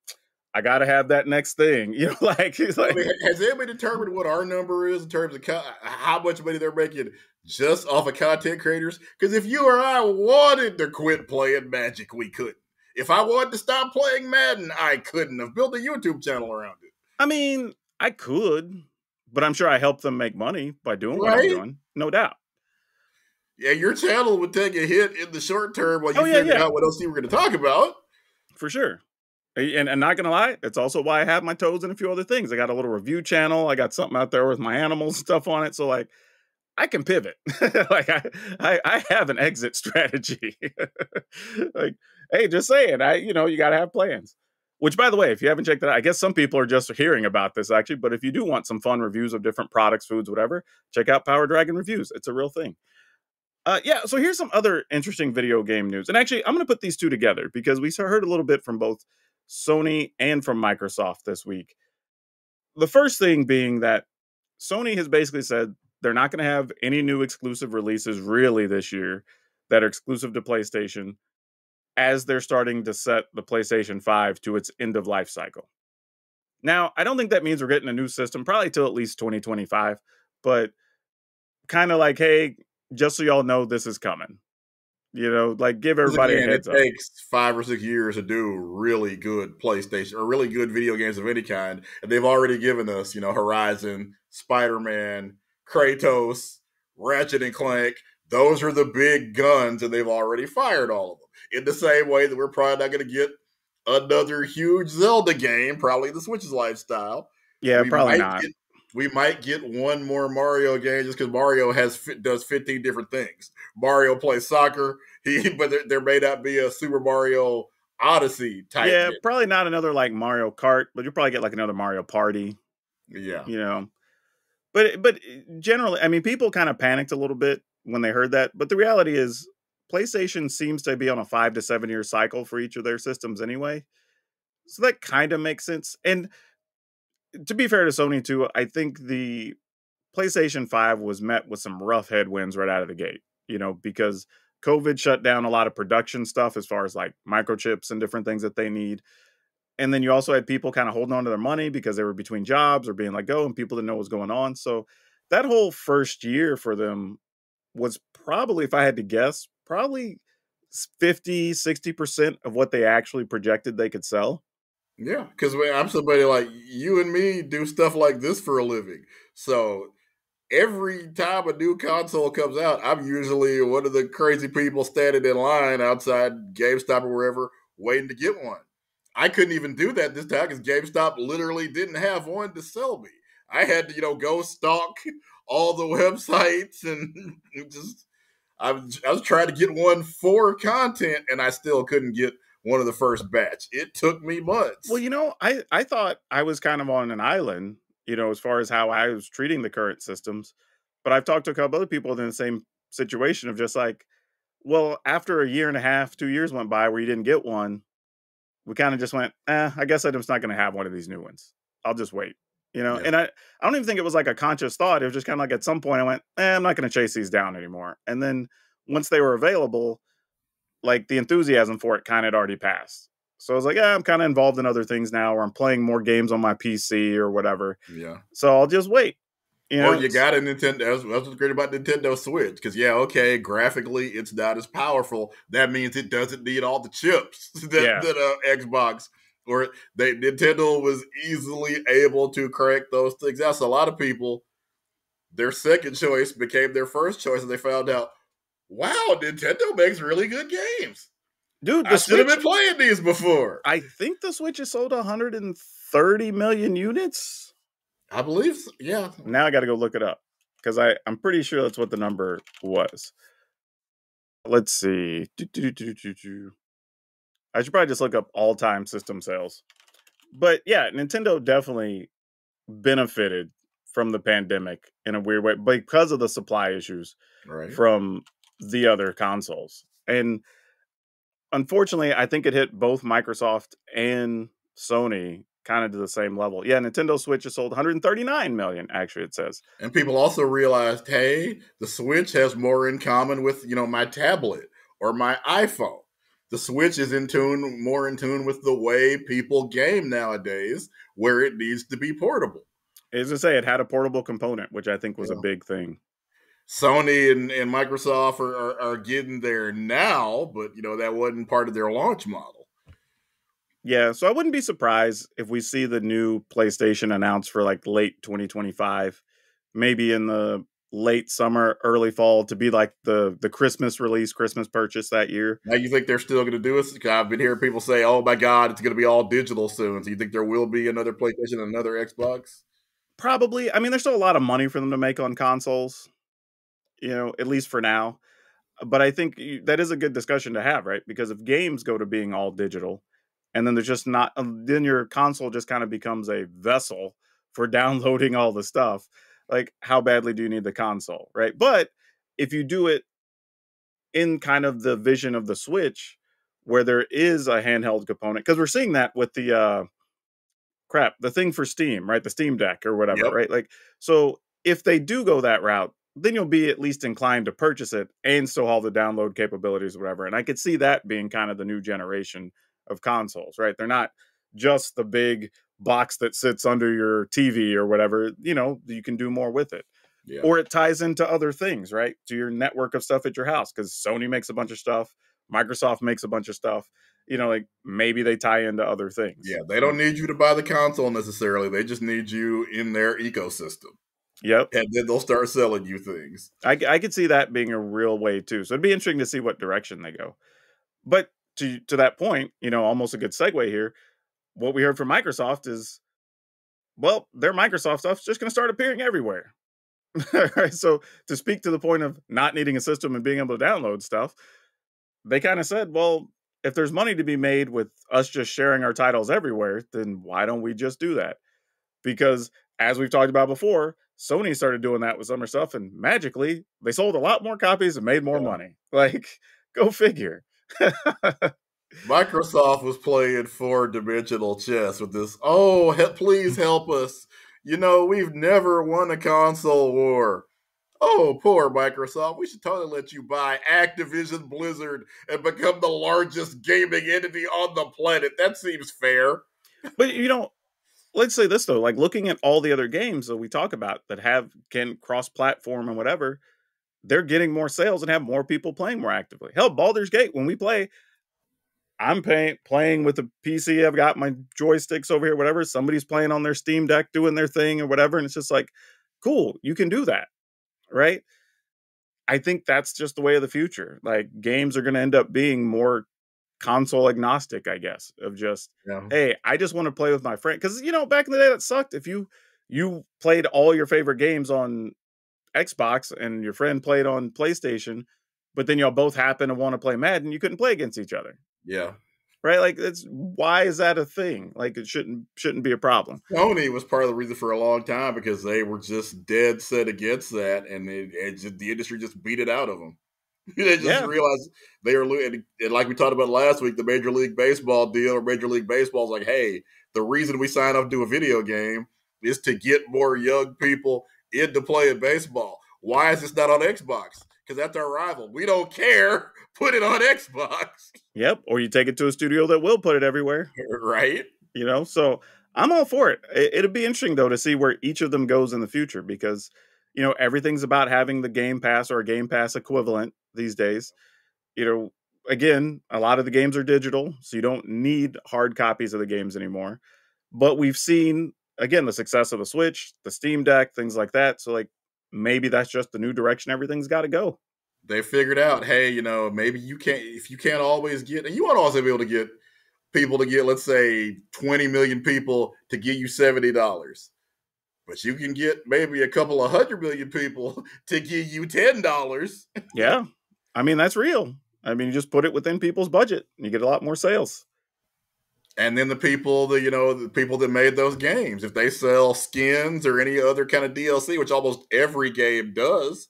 I gotta have that next thing. Like, it's like, I mean, has anybody determined what our number is in terms of how much money they're making just off of content creators? Because if you or I wanted to quit playing Magic, we couldn't. If I wanted to stop playing Madden, I couldn't have built a YouTube channel around it. I mean, I could, but I'm sure I helped them make money by doing what I'm doing. No doubt. Yeah, your channel would take a hit in the short term while you figure out what else you were going to talk about. For sure. And not going to lie, it's also why I have my toes in a few other things. I got a little review channel. I got something out there with my animals and stuff on it. So, like, I can pivot. Like, I have an exit strategy. Like, hey, just saying, you got to have plans. Which, by the way, if you haven't checked that out, I guess some people are just hearing about this, actually. But if you do want some fun reviews of different products, foods, whatever, check out PowrDragn Reviews. It's a real thing. So here's some other interesting video game news. And actually, I'm going to put these two together because we heard a little bit from both Sony and from Microsoft this week. The first thing being that Sony has basically said they're not going to have any new exclusive releases really this year that are exclusive to PlayStation as they're starting to set the PlayStation 5 to its end of life cycle. Now, I don't think that means we're getting a new system probably till at least 2025, but kind of like, hey, just so y'all know, this is coming. Like, give everybody a heads up. It takes 5 or 6 years to do really good PlayStation or really good video games of any kind. And they've already given us, Horizon, Spider-Man, Kratos, Ratchet and Clank. Those are the big guns, and they've already fired all of them. In the same way that we're probably not going to get another huge Zelda game, probably the Switch's lifestyle. Yeah, probably not. We might get one more Mario game just because Mario does 15 different things. Mario plays soccer, but there may not be a Super Mario Odyssey type. Yeah, probably not another like Mario Kart, but you'll probably get like another Mario Party. Yeah, But generally, I mean, people kind of panicked a little bit when they heard that. But the reality is, PlayStation seems to be on a 5 to 7 year cycle for each of their systems anyway. So that kind of makes sense. And to be fair to Sony too, I think the PlayStation 5 was met with some rough headwinds right out of the gate, because COVID shut down a lot of production stuff as far as like microchips and different things that they need. And then you also had people kind of holding on to their money because they were between jobs or being let go and people didn't know what was going on. So that whole first year for them was probably, if I had to guess, probably 50, 60% of what they actually projected they could sell. Yeah, because I'm somebody like you and me do stuff like this for a living. So every time a new console comes out, I'm usually one of the crazy people standing in line outside GameStop or wherever waiting to get one. I couldn't even do that this time because GameStop literally didn't have one to sell me. I had to, go stalk all the websites and I was trying to get one for content, and I still couldn't get one of the first batch. It took me months. Well, I thought I was kind of on an island, as far as how I was treating the current systems. But I've talked to a couple other people in the same situation of just like, well, after a year and a half, 2 years went by where you didn't get one, we kind of just went, I guess I'm just not going to have one of these new ones. I'll just wait, Yeah. And I don't even think it was like a conscious thought. It was just kind of like at some point I went, I'm not going to chase these down anymore. And then once they were available, like the enthusiasm for it kind of had already passed. So I was like, I'm kind of involved in other things now, or I'm playing more games on my PC or whatever. Yeah. So I'll just wait. Or you got a Nintendo. That's what's great about Nintendo Switch. Because, okay, graphically, it's not as powerful. That means it doesn't need all the chips that Xbox or Nintendo was easily able to crank those things out. So a lot of people, their second choice became their first choice, and they found out, wow, Nintendo makes really good games. Dude, I should have been playing these before. I think the Switch has sold 130 million units. I believe so, yeah. Now I got to go look it up because I'm pretty sure that's what the number was. Let's see. I should probably just look up all-time system sales. But yeah, Nintendo definitely benefited from the pandemic in a weird way because of the supply issues from the other consoles. And unfortunately, I think it hit both Microsoft and Sony kind of to the same level. Yeah, Nintendo Switch has sold 139 million, actually, it says. And people also realized, hey, the Switch has more in common with, my tablet or my iPhone. The Switch is more in tune with the way people game nowadays, where it needs to be portable. As I say, it had a portable component, which I think was a big thing. Sony and Microsoft are getting there now, but, that wasn't part of their launch model. Yeah, so I wouldn't be surprised if we see the new PlayStation announced for like late 2025, maybe in the late summer, early fall, to be like the Christmas release, Christmas purchase that year. Now, you think they're still going to do it? I've been hearing people say, oh my God, it's going to be all digital soon. So you think there will be another PlayStation, another Xbox? Probably. I mean, there's still a lot of money for them to make on consoles, at least for now. But I think that is a good discussion to have, right? Because if games go to being all digital, and then there's just not, then your console just kind of becomes a vessel for downloading all the stuff. Like, how badly do you need the console, right? But if you do it in kind of the vision of the Switch, where there is a handheld component, because we're seeing that with the the thing for Steam, right? The Steam Deck or whatever, right? Like, so if they do go that route, then you'll be at least inclined to purchase it and still have the download capabilities or whatever. And I could see that being kind of the new generation of consoles, right? They're not just the big box that sits under your TV or whatever, you can do more with it. Yeah. Or it ties into other things, right? To your network of stuff at your house, because Sony makes a bunch of stuff, Microsoft makes a bunch of stuff, like maybe they tie into other things. Yeah, they don't need you to buy the console necessarily. They just need you in their ecosystem. Yep. And then they'll start selling you things. I could see that being a real way too. So it'd be interesting to see what direction they go. But to that point, almost a good segue here. What we heard from Microsoft is, well, their Microsoft stuff's just going to start appearing everywhere. Right? So to speak to the point of not needing a system and being able to download stuff, they kind of said, well, if there's money to be made with us just sharing our titles everywhere, then why don't we just do that? Because as we've talked about before, Sony started doing that with some stuff, and magically they sold a lot more copies and made more money. Like, go figure. Microsoft was playing 4-dimensional chess with this. Oh, please help us. We've never won a console war. Oh, poor Microsoft. We should totally let you buy Activision Blizzard and become the largest gaming entity on the planet. That seems fair. But, let's say this, though. Like, looking at all the other games that we talk about that can cross-platform and whatever, they're getting more sales and have more people playing more actively. Hell, Baldur's Gate, when we play, I'm playing with the PC. I've got my joysticks over here, whatever. Somebody's playing on their Steam Deck doing their thing or whatever. And it's just like, cool, you can do that, right? I think that's just the way of the future. Like, games are going to end up being more console agnostic, I guess, of just, hey, I just want to play with my friend. Because, back in the day, that sucked. If you played all your favorite games on Xbox and your friend played on PlayStation, but then y'all both happen to want to play Madden, you couldn't play against each other. Yeah. right? Like, why is that a thing? Like, it shouldn't be a problem. Sony was part of the reason for a long time because they were just dead set against that, and the industry just beat it out of them. They just Yeah. realized they were, and like we talked about last week, the Major League Baseball deal, or Major League Baseball's like, hey, the reason we sign up to do a video game is to get more young people into playing baseball. Why is this not on Xbox? Because that's our rival. We don't care. Put it on Xbox. Yep. Or you take it to a studio that will put it everywhere. Right? So I'm all for it. It'll be interesting, though, to see where each of them goes in the future because, everything's about having the Game Pass or a Game Pass equivalent these days. Again, a lot of the games are digital, so you don't need hard copies of the games anymore. But we've seen, again, the success of the Switch, the Steam Deck, things like that. So, like, maybe that's just the new direction everything's got to go. They figured out, hey, maybe if you can't always get, and you want to also be able to get people to get, let's say, 20 million people to give you $70. But you can get maybe a couple of 100 million people to give you $10. Yeah. I mean, that's real. I mean, you just put it within people's budget and you get a lot more sales. And then the people that made those games, if they sell skins or any other kind of DLC, which almost every game does.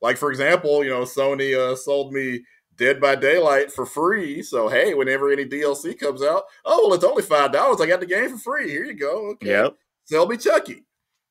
Like, for example, Sony sold me Dead by Daylight for free. So, hey, whenever any DLC comes out, well, it's only $5. I got the game for free. Here you go. Okay. Yep. Sell me Chucky.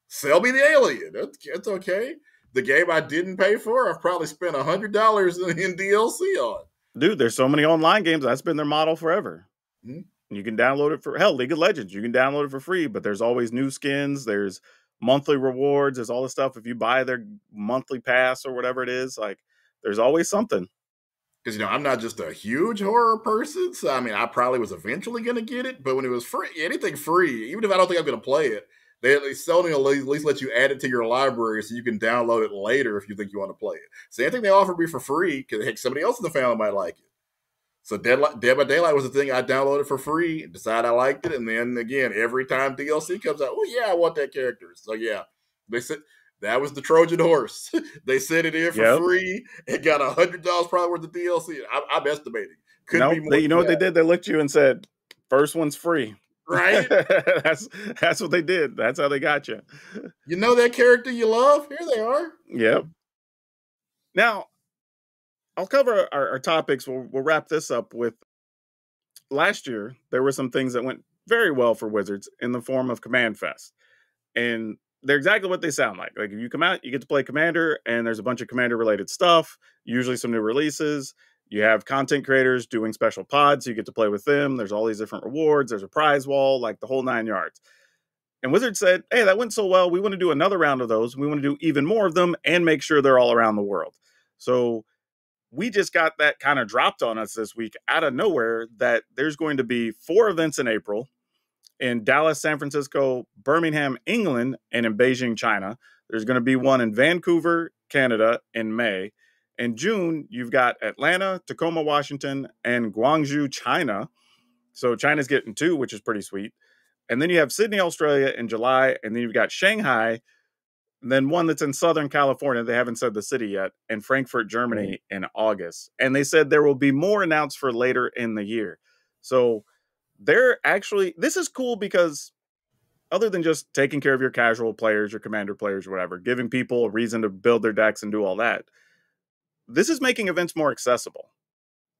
Sell me the Alien. That's okay. The game I didn't pay for, I've probably spent $100 in DLC on. Dude, there's so many online games. That's been their model forever. Mm-hmm. You can download it for, hell, League of Legends. You can download it for free, but there's always new skins. There's monthly rewards. There's all this stuff. If you buy their monthly pass or whatever it is, like, there's always something. Because, I'm not just a huge horror person. So, I mean, I probably was eventually going to get it. But when it was free, anything free, even if I don't think I'm going to play it, Sony will at least let you add it to your library so you can download it later if you think you want to play it. Same thing they offered me for free because, heck, somebody else in the family might like it. So Dead by Daylight was the thing I downloaded for free, decided I liked it, and then, again, every time DLC comes out, I want that character. So, yeah, they said that was the Trojan horse. They sent it in for free and got $100 probably worth of DLC. I'm estimating. Couldn't be more. You know what they did? They looked at you and said, first one's free. Right? That's what they did. That's how they got you. You know that character you love? Here they are. Yep. Now, I'll cover our topics. We'll wrap this up with last year. There were some things that went very well for Wizards in the form of CommandFests. And they're exactly what they sound like. Like, if you come out, you get to play Commander, and there's a bunch of Commander-related stuff, usually some new releases. You have content creators doing special pods, so you get to play with them. There's all these different rewards. There's a prize wall, like the whole 9 yards. And Wizards said, hey, that went so well, we want to do another round of those. We want to do even more of them and make sure they're all around the world. So we just got that kind of dropped on us this week out of nowhere that there's going to be 4 events in April in Dallas, San Francisco, Birmingham, England, and in Beijing, China. There's going to be one in Vancouver, Canada in May. In June, you've got Atlanta, Tacoma, Washington, and Guangzhou, China. So China's getting 2, which is pretty sweet. And then you have Sydney, Australia in July, and then you've got Shanghai, and then one that's in Southern California. They haven't said the city yet, and Frankfurt, Germany in August. And they said there will be more announced for later in the year. So this is cool because other than just taking care of your casual players, your Commander players, whatever, giving people a reason to build their decks and do all that, this is making events more accessible,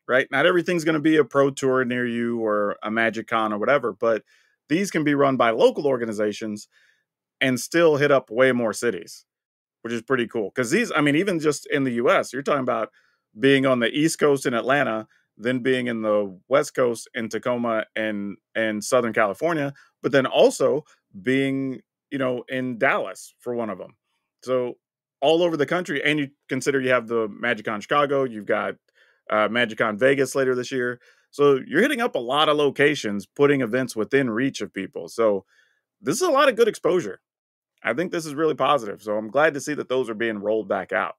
right? Not everything's going to be a pro tour near you or a Magic Con or whatever, but these can be run by local organizations and still hit up way more cities, which is pretty cool. Because even just in the US, you're talking about being on the East Coast in Atlanta, then being in the West Coast in Tacoma and Southern California, but then also being, in Dallas for one of them. So all over the country, and you consider you have the MagicCon Chicago, you've got MagicCon Vegas later this year. So you're hitting up a lot of locations, putting events within reach of people. So this is a lot of good exposure. I think this is really positive. So I'm glad to see that those are being rolled back out.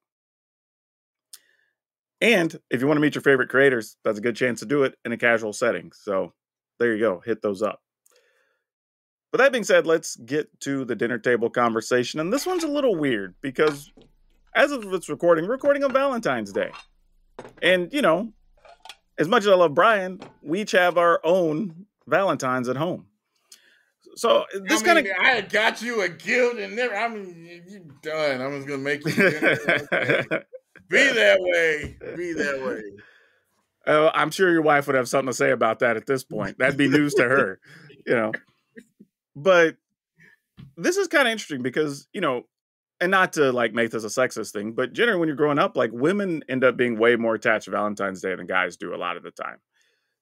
And if you want to meet your favorite creators, that's a good chance to do it in a casual setting. So there you go. Hit those up. But that being said, let's get to the dinner table conversation. And this one's a little weird because as of its recording, we're recording on Valentine's Day. And, as much as I love Brian, we each have our own Valentines at home. So this kind of, I had got you a gift and never. I mean, you done. I'm just gonna make you dinner. Okay. Be that way. Be that way. I'm sure your wife would have something to say about that at this point. That'd be news to her, you know. But this is kind of interesting because, you know, and not to like make this a sexist thing, but generally when you're growing up, like women end up being way more attached to Valentine's Day than guys do a lot of the time.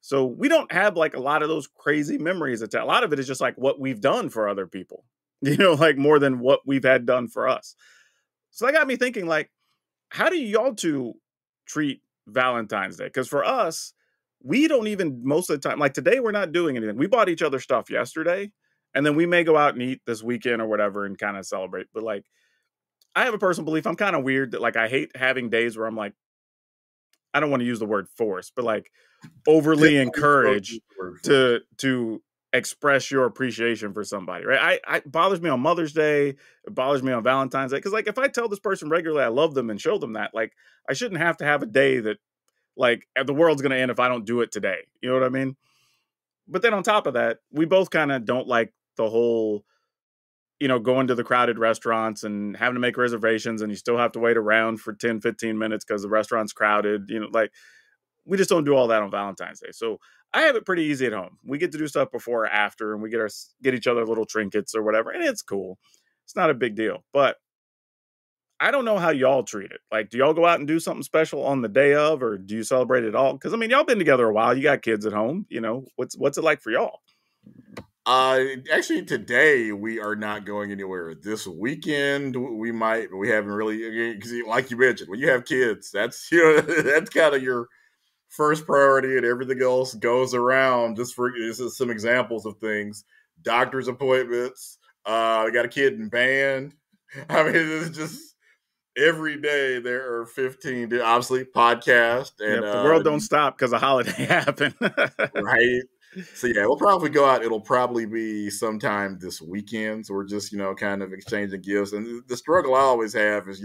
So we don't have like a lot of those crazy memories. A lot of it is just like what we've done for other people, you know, like more than what we've had done for us. So that got me thinking, like, how do y'all two treat Valentine's Day? Because for us, we don't even most of the time, like today, we're not doing anything. We bought each other stuff yesterday, and then we may go out and eat this weekend or whatever and kind of celebrate. But like, I have a personal belief. I'm kind of weird that like I hate having days where I'm like, I don't want to use the word force, but like overly encouraged to express your appreciation for somebody, right? It bothers me on Mother's Day. It bothers me on Valentine's Day. Because like if I tell this person regularly I love them and show them that, like I shouldn't have to have a day that like the world's going to end if I don't do it today. You know what I mean? But then on top of that, we both kind of don't like the whole, you know, going to the crowded restaurants and having to make reservations and you still have to wait around for 10, 15 minutes because the restaurant's crowded. You know, like we just don't do all that on Valentine's Day. So I have it pretty easy at home. We get to do stuff before or after, and we get each other little trinkets or whatever, and it's cool. It's not a big deal. But I don't know how y'all treat it. Like, do y'all go out and do something special on the day of, or do you celebrate it all? Because I mean, y'all been together a while. You got kids at home. You know, what's it like for y'all? Actually, today we are not going anywhere. This weekend we might, but we haven't really. Because, like you mentioned, when you have kids, that's that's kind of your first priority, and everything else goes around. Just for this is some examples of things: doctor's appointments. We got a kid in band. I mean, it's just every day there are 15. Obviously, podcast and the world don't stop because a holiday happened, right? So yeah, we'll probably go out. It'll probably be sometime this weekend. So we're just, kind of exchanging gifts. And the struggle I always have is,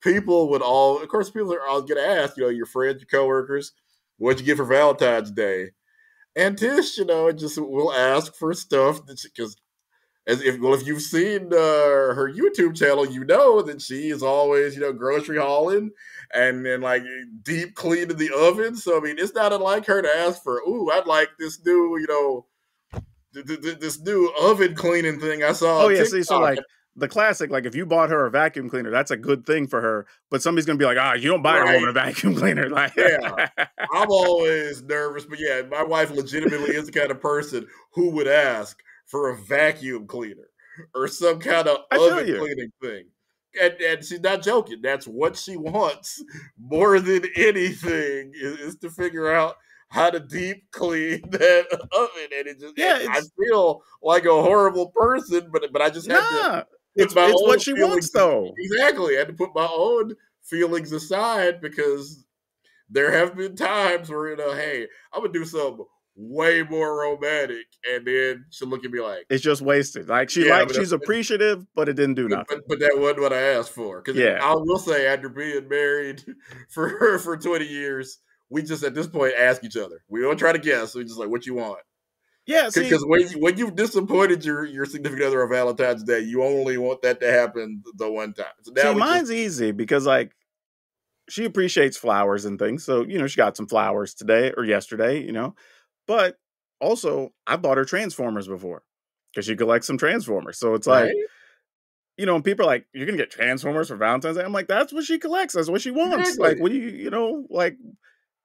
people would of course, people are all get asked, your friends, your coworkers, what'd you get for Valentine's Day? And Tish, just will ask for stuff because if you've seen her YouTube channel, you know that she is always, grocery hauling and then like deep cleaning the oven. So I mean, it's not unlike her to ask for, "Ooh, I'd like this new, this new oven cleaning thing I saw." Oh yeah, see, so like the classic, like if you bought her a vacuum cleaner, that's a good thing for her. But somebody's gonna be like, you don't buy a woman a vacuum cleaner. Like, yeah, I'm always nervous, but yeah, my wife legitimately is the kind of person who would ask for a vacuum cleaner or some kind of oven cleaning thing. And she's not joking. That's what she wants more than anything is to figure out how to deep clean that oven. And it just, I feel like a horrible person, but I just have to. It's what she wants, though. Exactly. I had to put my own feelings aside because there have been times where, hey, I'm going to do something way more romantic, and then she'll look at me like it's just wasted. Like she's appreciative, but it didn't do nothing. But that wasn't what I asked for. Because I will say, after being married for 20 years, we just at this point ask each other. We don't try to guess. We just like, what you want? Yeah, because when you've disappointed your significant other on Valentine's Day, you only want that to happen the one time. So now mine's easy because like she appreciates flowers and things. So she got some flowers today or yesterday. But also, I bought her Transformers before because she collects some Transformers. So it's like, and people are like, you're going to get Transformers for Valentine's Day? I'm like, that's what she collects. That's what she wants. Exactly. Like, what do you, like,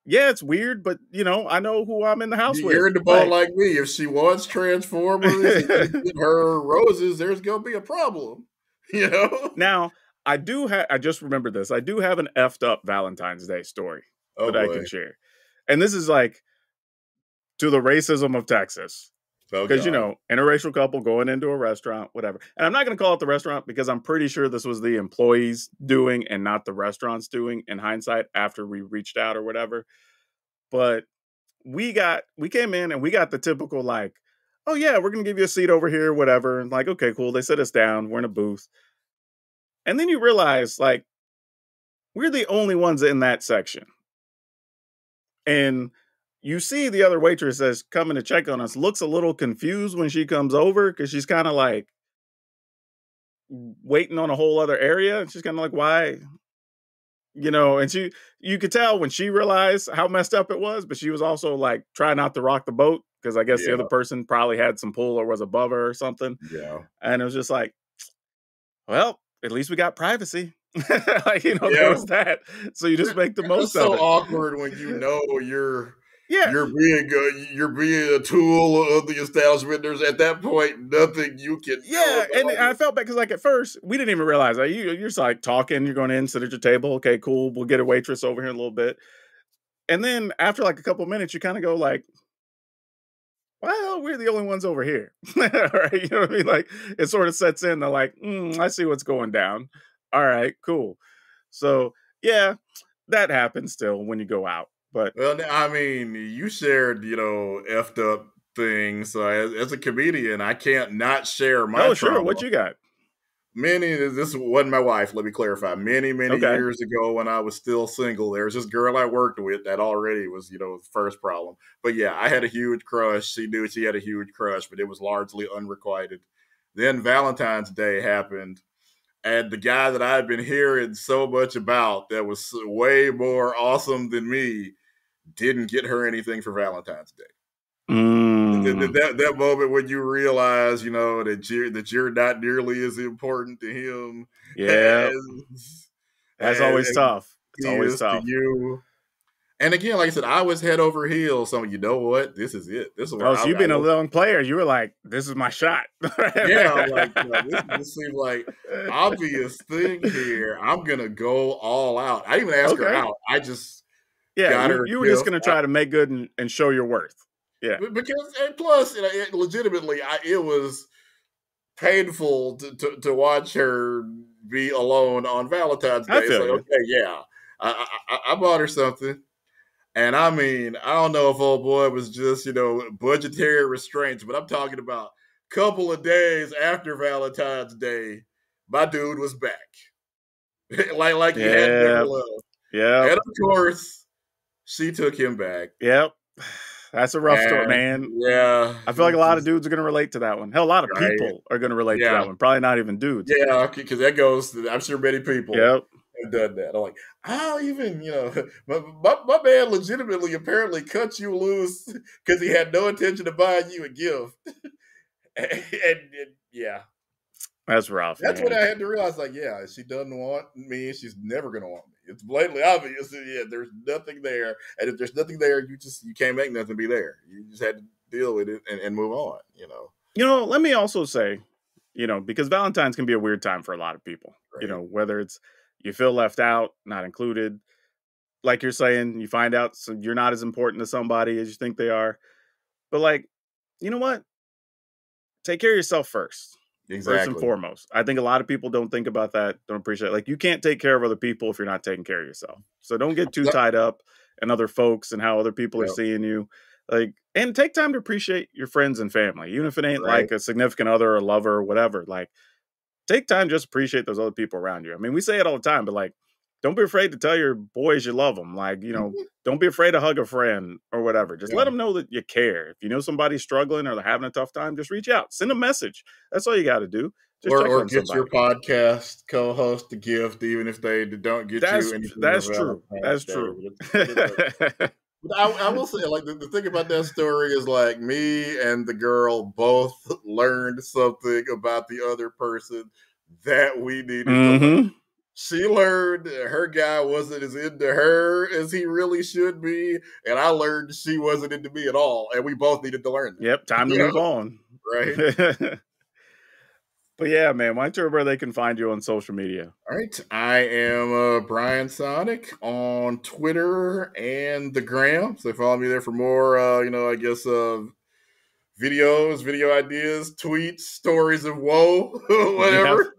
yeah, it's weird, but, I know who I'm in the house with. You're in the boat like me. If she wants Transformers and her roses, there's going to be a problem, Now, I just remembered this. I do have an effed up Valentine's Day story that I can share. And this is like, to the racism of Texas. Because, interracial couple going into a restaurant, whatever. And I'm not going to call it the restaurant because I'm pretty sure this was the employees doing and not the restaurants doing in hindsight after we reached out or whatever. But we came in and we got the typical like, oh yeah, we're going to give you a seat over here, whatever. And like, okay, cool. They sit us down. We're in a booth. And then you realize like, we're the only ones in that section. And you see the other waitress that's coming to check on us looks a little confused when she comes over because she's kind of like waiting on a whole other area. And she's kind of like, why? And you could tell when she realized how messed up it was, but she was also like trying not to rock the boat because I guess the other Yeah. person probably had some pull or was above her or something. Yeah. And it was just like, well, at least we got privacy. Like, there Yeah. was that. So you just make the It's most of so it. awkward when you're Yeah. you're being a tool of the establishment. There's at that point nothing you can do Yeah, and about I it. felt bad because, like, at first we didn't even realize that you're just like talking. You're going in, sit at your table. Okay, cool. We'll get a waitress over here in a little bit. And then after like a couple minutes, you kind of go like, "Well, we're the only ones over here." Right? You know what I mean? Like it sort of sets in. They're like, "I see what's going down. All right, cool." So yeah, that happens still when you go out. But Well, I mean, you shared, effed up things. So as a comedian, I can't not share my oh, sure. trauma. What you got? This wasn't my wife, let me clarify. Many Okay. years ago when I was still single, there was this girl I worked with that already was, the first problem. But yeah, I had a huge crush. She knew she had a huge crush, but it was largely unrequited. Then Valentine's Day happened, and the guy that I had been hearing so much about that was way more awesome than me didn't get her anything for Valentine's Day. Mm, That moment when you realize, that you're not nearly as important to him yeah, as, that's always as tough. It's he always is to tough. you. And again, like I said, I was head over heels. So you know what? This is it. This is where Oh, so I you've been a was. young player. You were like, "This is my shot." Yeah, I'm like, this seems like obvious thing here. I'm gonna go all out. I didn't even ask her Okay. out. I just Yeah, got you her a you were just gift. gonna try to make good and show your worth. Yeah. Because and plus, legitimately, it was painful to watch her be alone on Valentine's I Day. It's feel like, you. okay, yeah, I bought her something, and I mean, I don't know if old boy was just budgetary restraints, but I'm talking about a couple of days after Valentine's Day, my dude was back, like he had never Yeah. left, and Yep. of course, she took him back, Yep. That's a rough story, and man. yeah, I feel like a it's lot of just dudes are gonna relate to that one. Hell, a lot of right, people are gonna relate to yeah. that one. Probably not even dudes. Yeah, because that goes. I'm sure many people Yep. have done that. I'm like, I don't even, my man legitimately apparently cut you loose because he had no intention of buying you a gift. And yeah, That's rough, that's when I man. had to realize, like, yeah, she doesn't want me. She's never gonna want me. It's blatantly obvious. Yeah, there's nothing there, and if there's nothing there, you can't make nothing be there. You just had to deal with it and move on. Let me also say, because Valentine's can be a weird time for a lot of people. Right? Whether it's you feel left out, not included, like you're saying, you find out you're not as important to somebody as you think they are. But like, you know what? Take care of yourself first and Exactly. foremost. I think a lot of people don't think about that, don't appreciate it. Like you can't take care of other people if you're not taking care of yourself. So don't get too So- tied up in other folks and how other people are yeah, seeing you. Like, and take time to appreciate your friends and family, even if it ain't right. like a significant other or lover or whatever. Like, take time just appreciate those other people around you. I mean, we say it all the time, but like, don't be afraid to tell your boys you love them. Like, don't be afraid to hug a friend or whatever. Just let Yeah. them know that you care. If you know somebody's struggling or they're having a tough time, just reach out, send a message. That's all you got to do. Just check Or on get your somebody. podcast co-host a gift, even if they don't get you That's anything for that's true. Valentine's That's Day. true. But I will say, like the thing about that story is, like me and the girl both learned something about the other person that we needed to learn. hmm She learned her guy wasn't as into her as he really should be, and I learned she wasn't into me at all, and we both needed to learn Yep. that. Time to move on. Right? But yeah, man, why don't you where they can find you on social media? All right, I am Brian Sonic on Twitter and the Gram. So follow me there for more, I guess videos, video ideas, tweets, stories of woe, Yep. whatever.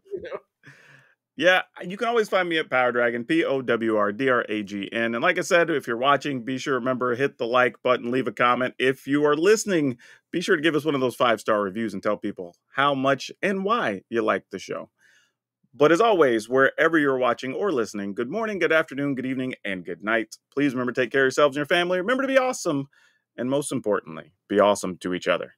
Yeah, you can always find me at PowrDragn, PowrDragn. And like I said, if you're watching, be sure to remember, hit the like button, leave a comment. If you are listening, be sure to give us one of those 5-star reviews and tell people how much and why you like the show. But as always, wherever you're watching or listening, good morning, good afternoon, good evening, and good night. Please remember to take care of yourselves and your family. Remember to be awesome, and most importantly, be awesome to each other.